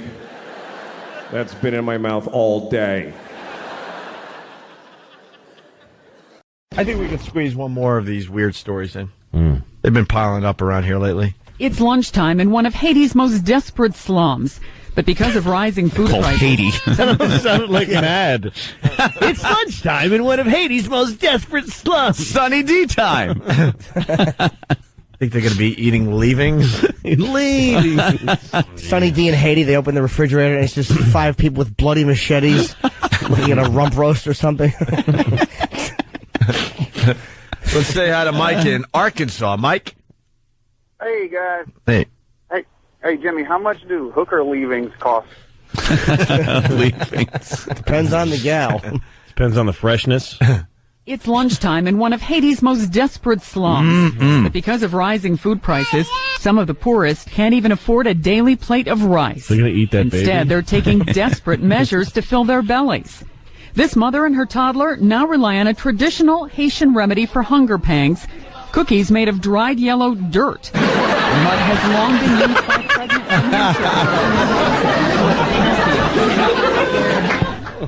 That's been in my mouth all day. I think we can squeeze one more of these weird stories in. They've been piling up around here lately. It's lunchtime in one of Haiti's most desperate slums. But because of rising food prices... Haiti. That sounded like an ad. It's lunchtime in one of Haiti's most desperate slums. Sunny D time. Think they're going to be eating leavings? Sunny D in Haiti, they open the refrigerator and it's just 5 people with bloody machetes looking at a rump roast or something. Let's say hi to Mike in Arkansas. Mike? Hey, guys. Hey. Hey, Jimmy, how much do hooker leavings cost? Leavings. Depends on the gal. Depends on the freshness. It's lunchtime in one of Haiti's most desperate slums. But because of rising food prices, some of the poorest can't even afford a daily plate of rice. They're going to eat that Instead, they're taking desperate measures to fill their bellies. This mother and her toddler now rely on a traditional Haitian remedy for hunger pangs, cookies made of dried yellow dirt. Mud has long been used by pregnant women.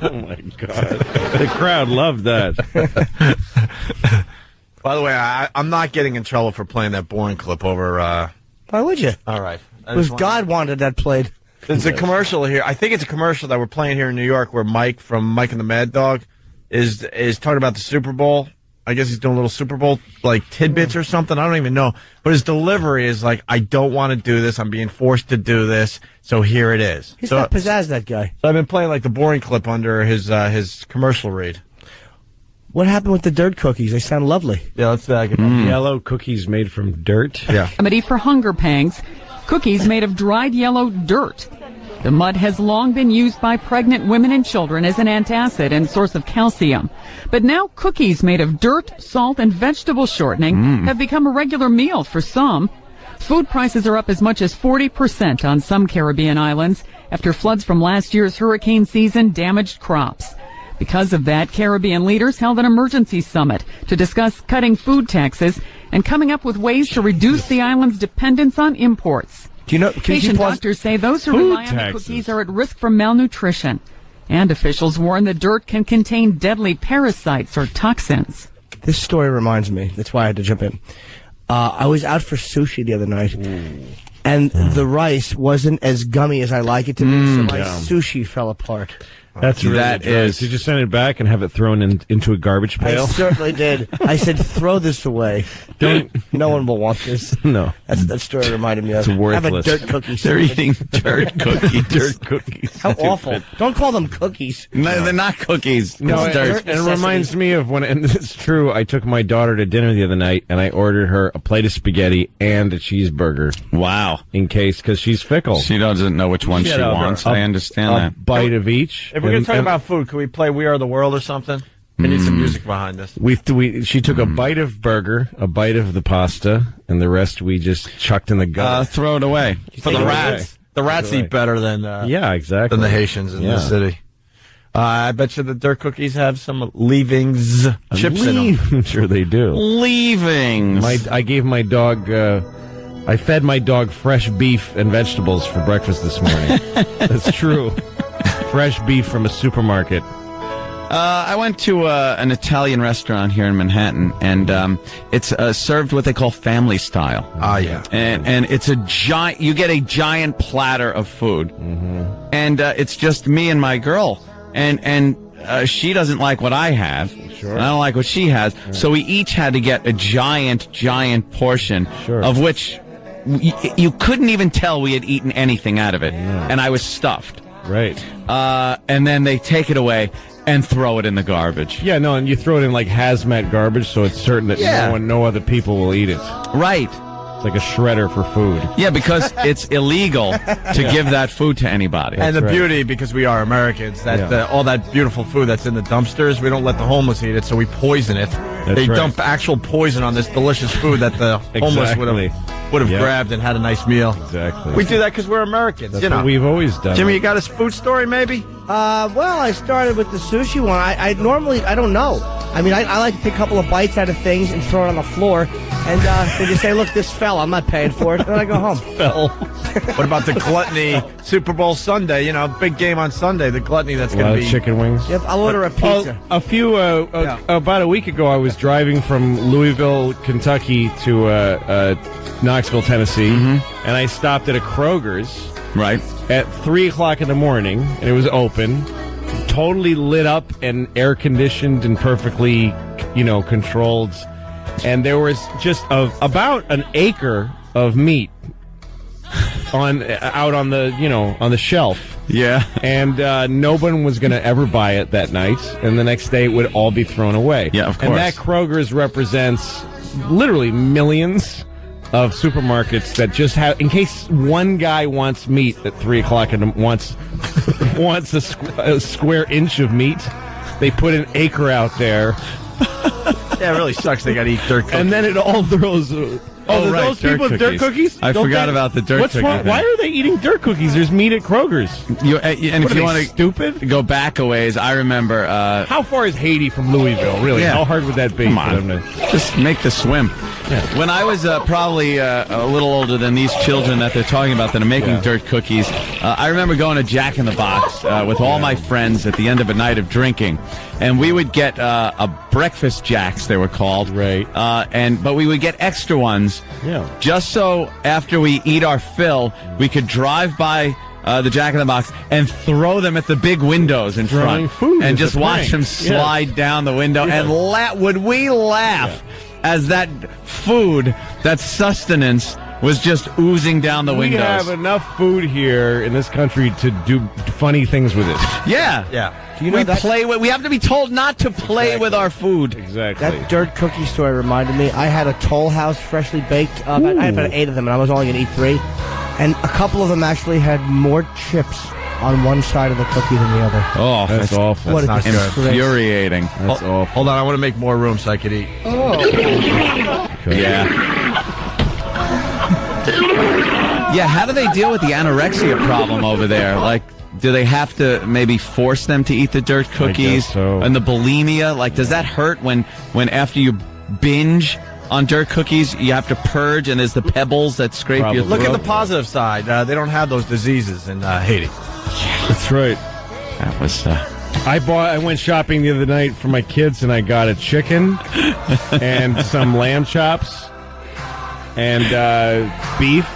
Oh, my God. The crowd loved that. By the way, I'm not getting in trouble for playing that boring clip over... Why would you? All right. Because God wanted that played. There's a commercial here. I think it's a commercial that we're playing here in New York where Mike from Mike and the Mad Dog is talking about the Super Bowl. I guess he's doing little Super Bowl, like, tidbits or something. I don't even know. But his delivery is like, I don't want to do this. I'm being forced to do this. So here it is. He's got pizzazz, that guy. So I've been playing, like, the boring clip under his commercial read. What happened with the dirt cookies? They sound lovely. Yeah, let's Yellow cookies made from dirt. Yeah. Remedy for hunger pangs, cookies made of dried yellow dirt. The mud has long been used by pregnant women and children as an antacid and source of calcium. But now cookies made of dirt, salt, and vegetable shortening have become a regular meal for some. Food prices are up as much as 40% on some Caribbean islands after floods from last year's hurricane season damaged crops. Because of that, Caribbean leaders held an emergency summit to discuss cutting food taxes and coming up with ways to reduce the island's dependence on imports. Do you know? Haitian doctors say those who rely on the cookies are at risk for malnutrition. And officials warn the dirt can contain deadly parasites or toxins. This story reminds me. That's why I had to jump in. I was out for sushi the other night, and the rice wasn't as gummy as I like it to be, so my sushi fell apart. That's really Did you send it back and have it thrown into a garbage pail? I certainly did. I said, throw this away. No one will want this. No. That story reminded me of. It's worthless. Have a dirt cookie. They're eating dirt cookies. Dirt cookies. How awful. Don't call them cookies. No, they're not cookies. No, it's dirt. And it reminds me of when, and it's true, I took my daughter to dinner the other night, and I ordered her a plate of spaghetti and a cheeseburger. Wow. In case, because she's fickle. She doesn't know which one she wants. I understand that. A bite of each. If we're going to talk about food, can we play We Are the World or something? I need some music behind this. She took a bite of burger, a bite of the pasta, and the rest we just chucked in the gut. Throw it away. For the rats. The rats eat better than exactly than the Haitians in the city. I bet you the dirt cookies have some leavings, chips in them. Sure they do. Leavings. I gave my dog... I fed my dog fresh beef and vegetables for breakfast this morning. That's true. Fresh beef from a supermarket. I went to an Italian restaurant here in Manhattan, and it's served what they call family style. Yeah. And it's a giant. You get a giant platter of food, and it's just me and my girl, and she doesn't like what I have. Sure. And I don't like what she has. Right. So we each had to get a giant portion, of which you couldn't even tell we had eaten anything out of it, and I was stuffed. Right. And then they take it away and throw it in the garbage. Yeah, no, and you throw it in like hazmat garbage, so it's certain that no other people will eat it. Right. It's like a shredder for food. Yeah, because it's illegal to give that food to anybody. And the beauty, because we are Americans, that all that beautiful food that's in the dumpsters, we don't let the homeless eat it, so we poison it. They dump actual poison on this delicious food that the homeless would have grabbed and had a nice meal. Exactly. We do that because we're Americans. That's what we've always done. Jimmy, you got a food story, maybe? Well, I started with the sushi one. I normally, I don't know. I mean, I like to take a couple of bites out of things and throw it on the floor. And they just say, look, this fell. I'm not paying for it. And then I go home. Fell. What about the gluttony Super Bowl Sunday? You know, big game on Sunday. The gluttony that's going to be... chicken wings? Yep, I'll order a pizza. About a week ago, I was driving from Louisville, Kentucky to Knoxville, Tennessee. And I stopped at a Kroger's. Right. At 3 o'clock in the morning, and it was open, totally lit up and air conditioned and perfectly, controlled. And there was just about an acre of meat out on the shelf. Yeah. And no one was going to ever buy it that night, and the next day it would all be thrown away. Yeah, of course. And that Kroger's represents literally millions of supermarkets that just have, in case one guy wants meat at 3 o'clock and wants a square inch of meat, they put an acre out there. Yeah, it really sucks they got to eat dirt cookies. And then it all throws... those people with dirt cookies? I forgot about the dirt cookies. Why are they eating dirt cookies? There's meat at Kroger's. And if you want to stupid? Go back a ways, I remember... how far is Haiti from Louisville, really? Yeah. How hard would that be? Come on. Just make the swim. Yeah. When I was probably a little older than these children that they're talking about that are making dirt cookies, I remember going to Jack in the Box with all my friends at the end of a night of drinking. And we would get a breakfast jacks, they were called. Right. But we would get extra ones. Yeah. Just so after we eat our fill, we could drive by the Jack in the Box and throw them at the big windows in front. Food and just watch them slide down the window. Yeah. And would we laugh as that food, that sustenance, was just oozing down the windows. We have enough food here in this country to do funny things with it. Yeah. Yeah. Do you know we have to be told not to play with our food. Exactly. That dirt cookie story reminded me. I had a Toll House freshly baked. I had about 8 of them, and I was only going to eat 3. And a couple of them actually had more chips on one side of the cookie than the other. Oh, that's awful. What That's a not disgrace. infuriating. That's awful. Hold on, I want to make more room so I could eat. Oh. Yeah. Yeah, how do they deal with the anorexia problem over there? Like, do they have to maybe force them to eat the dirt cookies? so. And the bulimia? Like, does that hurt when after you binge on dirt cookies, you have to purge and there's the pebbles that scrape your throat? Look at the positive side. They don't have those diseases in Haiti. That's right. That was... I went shopping the other night for my kids, and I got a chicken and some lamb chops and beef.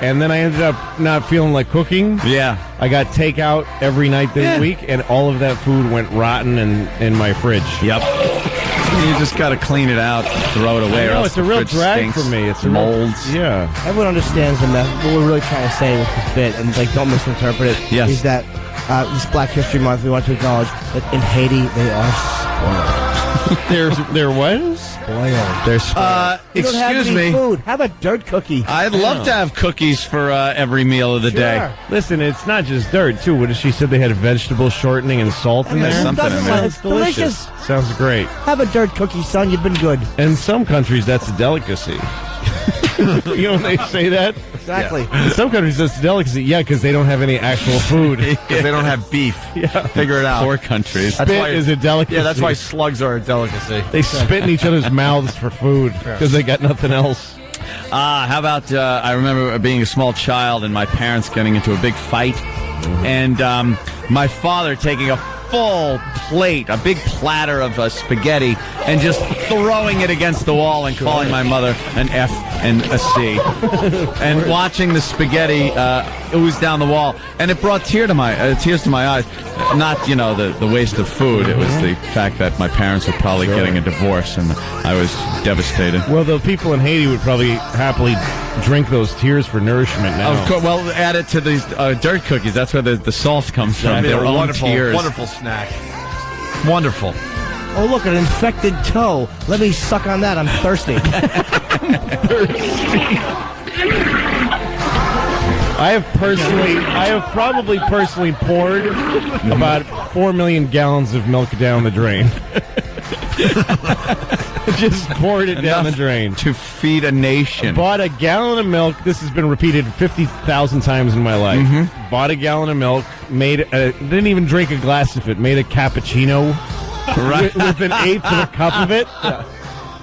And then I ended up not feeling like cooking. Yeah. I got takeout every night this week, and all of that food went rotten in my fridge. Yep. You just got to clean it out, throw it away. I know, or else it's a the real fridge drag stinks. for me. It's a molds. Yeah. Everyone understands the message. What we're really trying to say with this bit, and like don't misinterpret it, Yes. is that this Black History Month, we want to acknowledge that in Haiti they are spoiled. They're what? Spoiled. They're spoiled. You don't have Excuse any me. food. Have a dirt cookie. I'd love to have cookies for every meal of the day. Listen, it's not just dirt, too. What did she said? They had vegetable shortening and salt in There's there? something in there. It's delicious. Sounds great. Have a dirt cookie, son. You've been good. In some countries, that's a delicacy. You know when they say that? Exactly. In some countries, that's a delicacy. Yeah, because they don't have any actual food. Because they don't have beef. Yeah. Figure it out. Poor countries. Spit is a delicacy. Yeah, that's why slugs are a delicacy. They spit in each other's mouths for food because they got nothing else. How about, I remember being a small child and my parents getting into a big fight. And my father taking a full plate, a big platter of spaghetti, and just throwing it against the wall and calling my mother an F and a C. And watching the spaghetti ooze down the wall. And it brought tears to my eyes. Not, the waste of food. It was the fact that my parents were probably getting a divorce, and I was devastated. Well, the people in Haiti would probably happily drink those tears for nourishment now. Of course, well, add it to these dirt cookies. That's where the salt comes from. Their own tears. Wonderful snack. Wonderful. Oh, look, an infected toe. Let me suck on that. I'm thirsty. I have probably personally poured about 4 million gallons of milk down the drain. Just poured it down the drain. To feed a nation. Bought a gallon of milk. This has been repeated 50,000 times in my life. Mm-hmm. Bought a gallon of milk. Didn't even drink a glass of it. Made a cappuccino with an eighth of a cup of it. Yeah.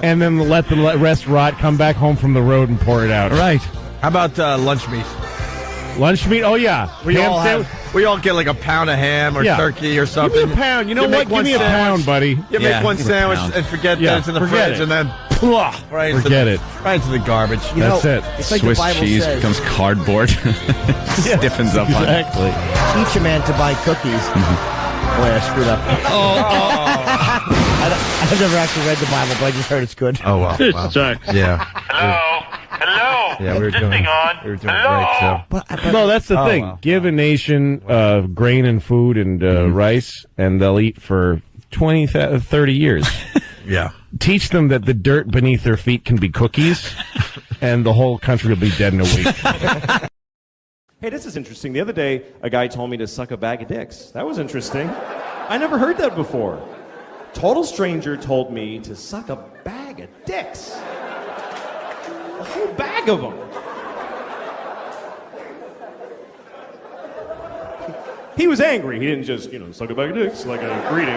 And then let the rest rot. Come back home from the road and pour it out. Right. How about lunch meat? Lunch meat? Oh, yeah. We all get like a pound of ham or turkey or something. Give me a pound. You know what? Give me a pound, buddy. You make one sandwich and forget that it's in the fridge, and then right into the garbage. That's it. It's like Swiss the Bible cheese says. becomes cardboard. Stiffens up on it. Exactly. Teach a man to buy cookies. Boy, I screwed up. I've never actually read the Bible, but I just heard it's good. Oh, wow. Sorry. Yeah. Hello? Yeah, we were doing great, so. No, that's the thing. Wow. Give a nation grain and food and rice, and they'll eat for 20, 30 years. Yeah. Teach them that the dirt beneath their feet can be cookies, and the whole country will be dead in a week. Hey, this is interesting. The other day, a guy told me to suck a bag of dicks. That was interesting. I never heard that before. Total stranger told me to suck a bag of dicks. A whole bag of them. He was angry. He didn't just, suck a bag of dicks like a greeting.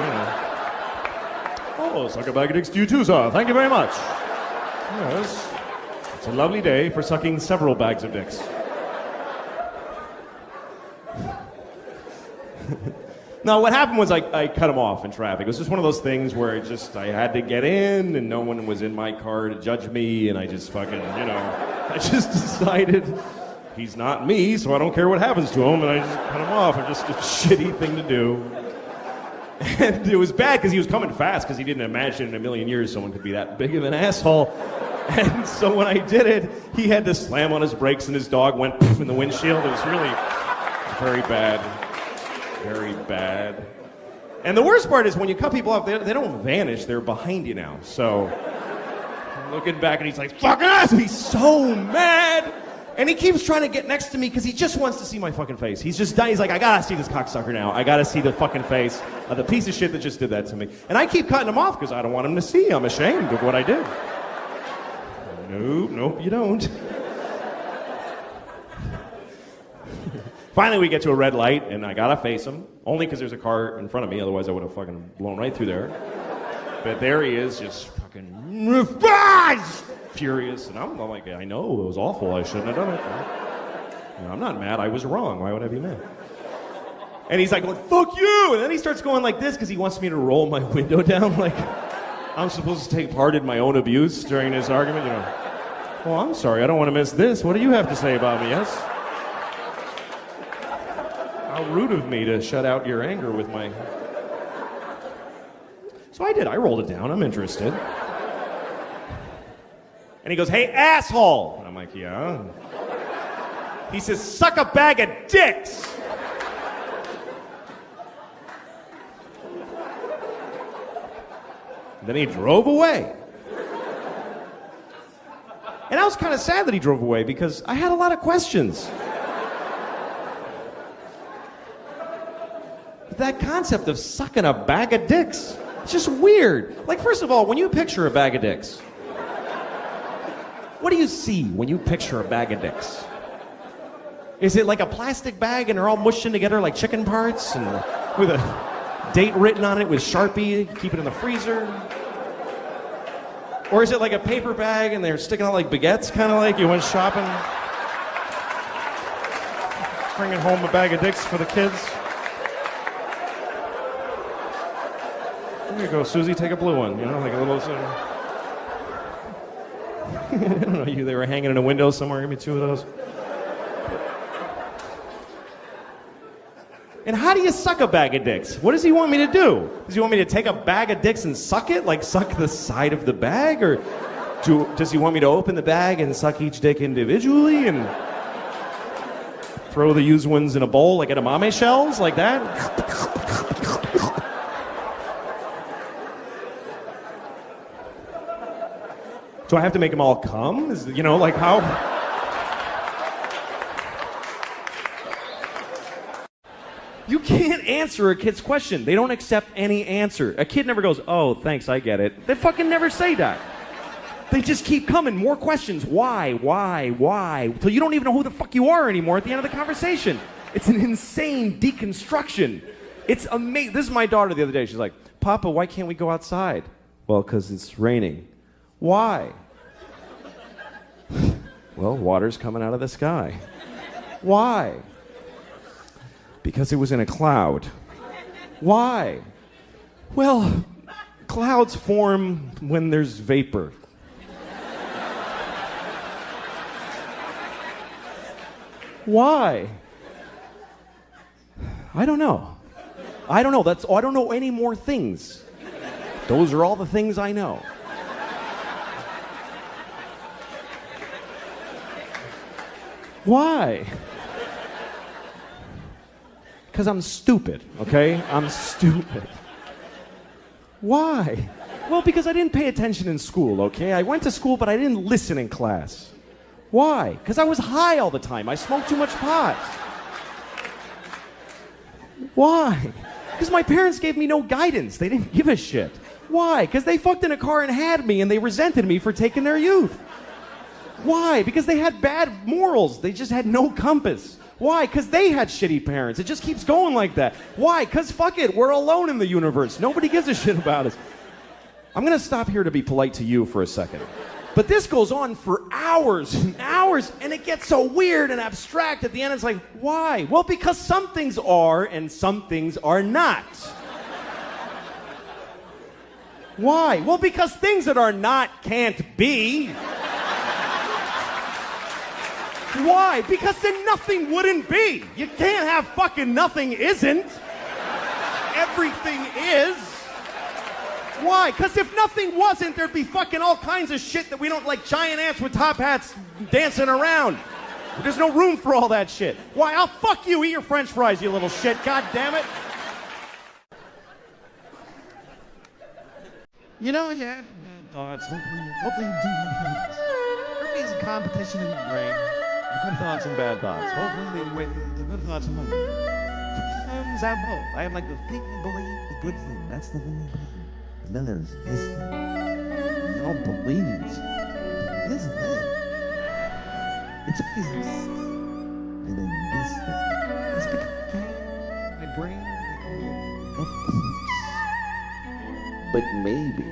Oh, suck a bag of dicks to you too, sir. Thank you very much. Yes. It's a lovely day for sucking several bags of dicks. No, what happened was I cut him off in traffic. It was just one of those things where I had to get in, and no one was in my car to judge me, and I just fucking, I just decided he's not me, so I don't care what happens to him, and I just cut him off. It's just a shitty thing to do. And it was bad because he was coming fast because he didn't imagine in a million years someone could be that big of an asshole. And so when I did it, he had to slam on his brakes, and his dog went poof in the windshield. It was really very bad. Very bad. And the worst part is when you cut people off, they don't vanish. They're behind you now. So I'm looking back and he's like, fucking ass! He's so mad. And he keeps trying to get next to me because he just wants to see my fucking face. He's just dying. He's like, I gotta see this cocksucker now. I gotta see the fucking face of the piece of shit that just did that to me. And I keep cutting him off because I don't want him to see. I'm ashamed of what I did. Nope, you don't. Finally, we get to a red light, and I gotta face him. Only because there's a car in front of me. Otherwise, I would have fucking blown right through there. But there he is, just fucking furious. And I'm like, I know, it was awful. I shouldn't have done it. You know, I'm not mad. I was wrong. Why would I be mad? And he's like, well, fuck you. And then he starts going like this because he wants me to roll my window down. Like, I'm supposed to take part in my own abuse during this argument. You know, well, I'm sorry. I don't want to miss this. What do you have to say about me? Yes? How rude of me to shut out your anger with my... So I did. I rolled it down. I'm interested. And he goes, hey, asshole. And I'm like, yeah. He says, suck a bag of dicks. And then he drove away. And I was kind of sad that he drove away because I had a lot of questions. But that concept of sucking a bag of dicks, it's just weird. Like, first of all, when you picture a bag of dicks, what do you see when you picture a bag of dicks? Is it like a plastic bag and they're all mushed in together like chicken parts and with a date written on it with Sharpie, keep it in the freezer? Or is it like a paper bag and they're sticking out like baguettes, kind of like you went shopping? Bringing home a bag of dicks for the kids? There you go, Susie, take a blue one, you know, like a little... I don't know, they were hanging in a window somewhere, give me 2 of those. And how do you suck a bag of dicks? What does he want me to do? Does he want me to take a bag of dicks and suck it? Like suck the side of the bag? Or does he want me to open the bag and suck each dick individually and throw the used ones in a bowl like edamame shells? Like that? Do I have to make them all come? You know, like how... You can't answer a kid's question. They don't accept any answer. A kid never goes, oh, thanks, I get it. They fucking never say that. They just keep coming. More questions. Why? Till you don't even know who the fuck you are anymore at the end of the conversation. It's an insane deconstruction. It's amazing. This is my daughter the other day. She's like, Papa, why can't we go outside? Well, because it's raining. Why? Well, water's coming out of the sky. Why? Because it was in a cloud. Why? Well, clouds form when there's vapor. Why? I don't know. I don't know. I don't know any more things. Those are all the things I know. Why? Because I'm stupid, okay? I'm stupid. Why? Well, because I didn't pay attention in school, okay? I went to school, but I didn't listen in class. Why? Because I was high all the time. I smoked too much pot. Why? Because my parents gave me no guidance. They didn't give a shit. Why? Because they fucked in a car and had me, and they resented me for taking their youth. Why? Because they had bad morals. They just had no compass. Why? Because they had shitty parents. It just keeps going like that. Why? Because fuck it, we're alone in the universe. Nobody gives a shit about us. I'm going to stop here to be polite to you for a second. But this goes on for hours and hours, and it gets so weird and abstract at the end. It's like, why? Well, because some things are and some things are not. Why? Well, because things that are not can't be. Why? Because then nothing wouldn't be. You can't have fucking nothing isn't. Everything is. Why? Because if nothing wasn't, there'd be fucking all kinds of shit that we don't like, giant ants with top hats dancing around. There's no room for all that shit. Why? I'll fuck you. Eat your french fries, you little shit. God damn it. You know, yeah, thoughts. What they do. Everything's a competition in the brain. Good thoughts and bad thoughts. Hopefully, good thoughts and bad thoughts. I am like the thing you believe, the good thing. That's the thing. And then there's this thing. You don't believe this thing. It's business. And then this thing. It's because my brain, of course. But maybe.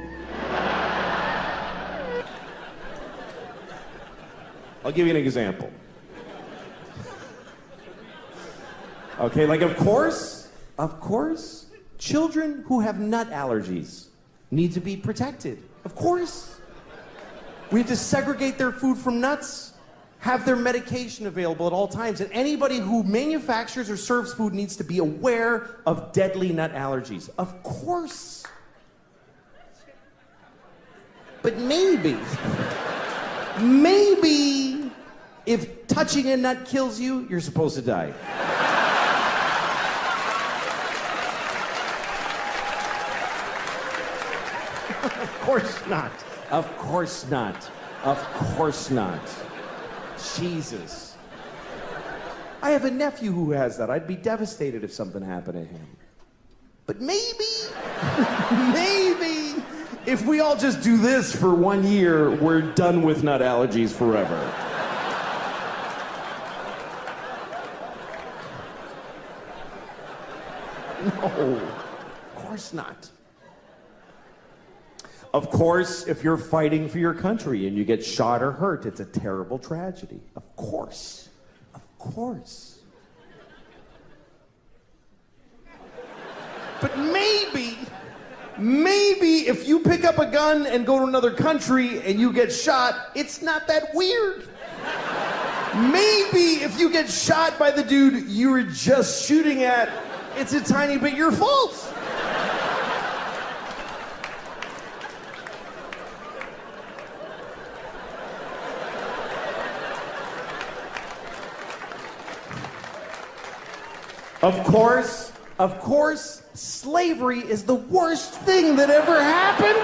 I'll give you an example. Okay, like of course, children who have nut allergies need to be protected. Of course. We have to segregate their food from nuts, have their medication available at all times, and anybody who manufactures or serves food needs to be aware of deadly nut allergies. Of course. But maybe if touching a nut kills you, you're supposed to die. Of course not. Of course not. Of course not. Jesus. I have a nephew who has that. I'd be devastated if something happened to him. But maybe, if we all just do this for 1 year, we're done with nut allergies forever. No, of course not. Of course, if you're fighting for your country and you get shot or hurt, it's a terrible tragedy. Of course. Of course. But maybe if you pick up a gun and go to another country and you get shot, it's not that weird. Maybe if you get shot by the dude you were just shooting at, it's a tiny bit your fault. Of course, slavery is the worst thing that ever happened.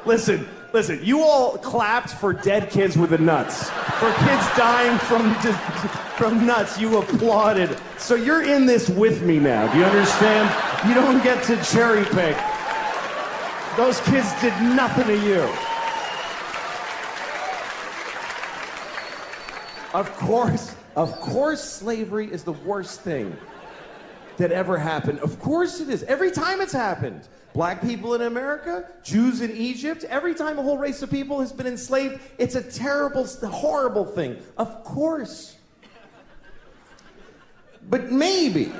Listen, you all clapped for dead kids with the nuts. For kids dying from nuts, you applauded. So you're in this with me now. Do you understand? You don't get to cherry pick. Those kids did nothing to you. Of course, slavery is the worst thing that ever happened. Of course it is. Every time it's happened. Black people in America, Jews in Egypt, every time a whole race of people has been enslaved, it's a terrible, horrible thing. Of course. But maybe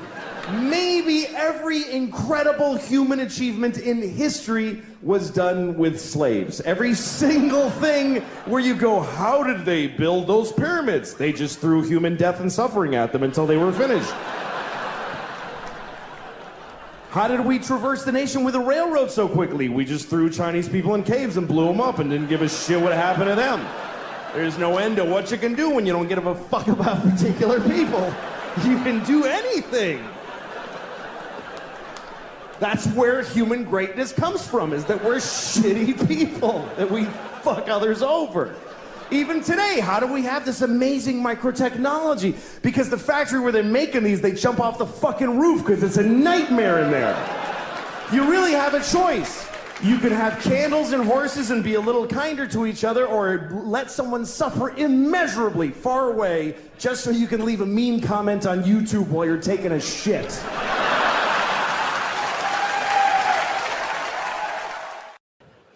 every incredible human achievement in history was done with slaves. Every single thing where you go, how did they build those pyramids? They just threw human death and suffering at them until they were finished. How did we traverse the nation with a railroad so quickly? We just threw Chinese people in caves and blew them up and didn't give a shit what happened to them. There's no end to what you can do when you don't give a fuck about particular people. You can do anything. That's where human greatness comes from, is that we're shitty people, that we fuck others over. Even today, how do we have this amazing microtechnology? Because the factory where they're making these, they jump off the fucking roof because it's a nightmare in there. You really have a choice. You can have candles and horses and be a little kinder to each other, or let someone suffer immeasurably far away just so you can leave a mean comment on YouTube while you're taking a shit.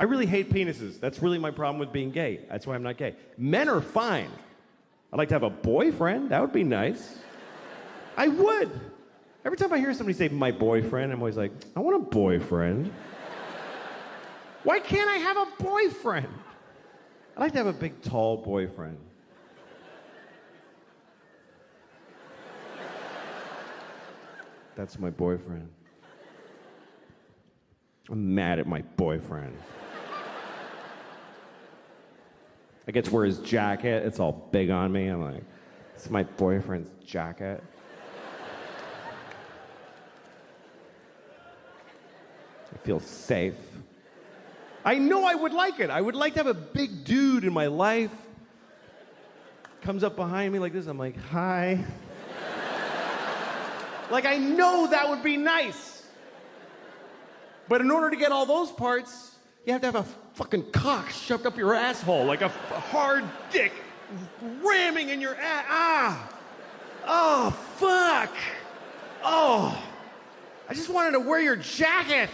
I really hate penises. That's really my problem with being gay. That's why I'm not gay. Men are fine. I'd like to have a boyfriend. That would be nice. I would. Every time I hear somebody say, my boyfriend, I'm always like, I want a boyfriend. Why can't I have a boyfriend? I'd like to have a big, tall boyfriend. That's my boyfriend. I'm mad at my boyfriend. I get to wear his jacket. It's all big on me. I'm like, it's my boyfriend's jacket. I feel safe. I know I would like it. I would like to have a big dude in my life. Comes up behind me like this. I'm like, hi. Like, I know that would be nice. But in order to get all those parts, you have to have a fucking cock shoved up your asshole, like a hard dick ramming in your ass. Ah! Oh, fuck! Oh! I just wanted to wear your jacket!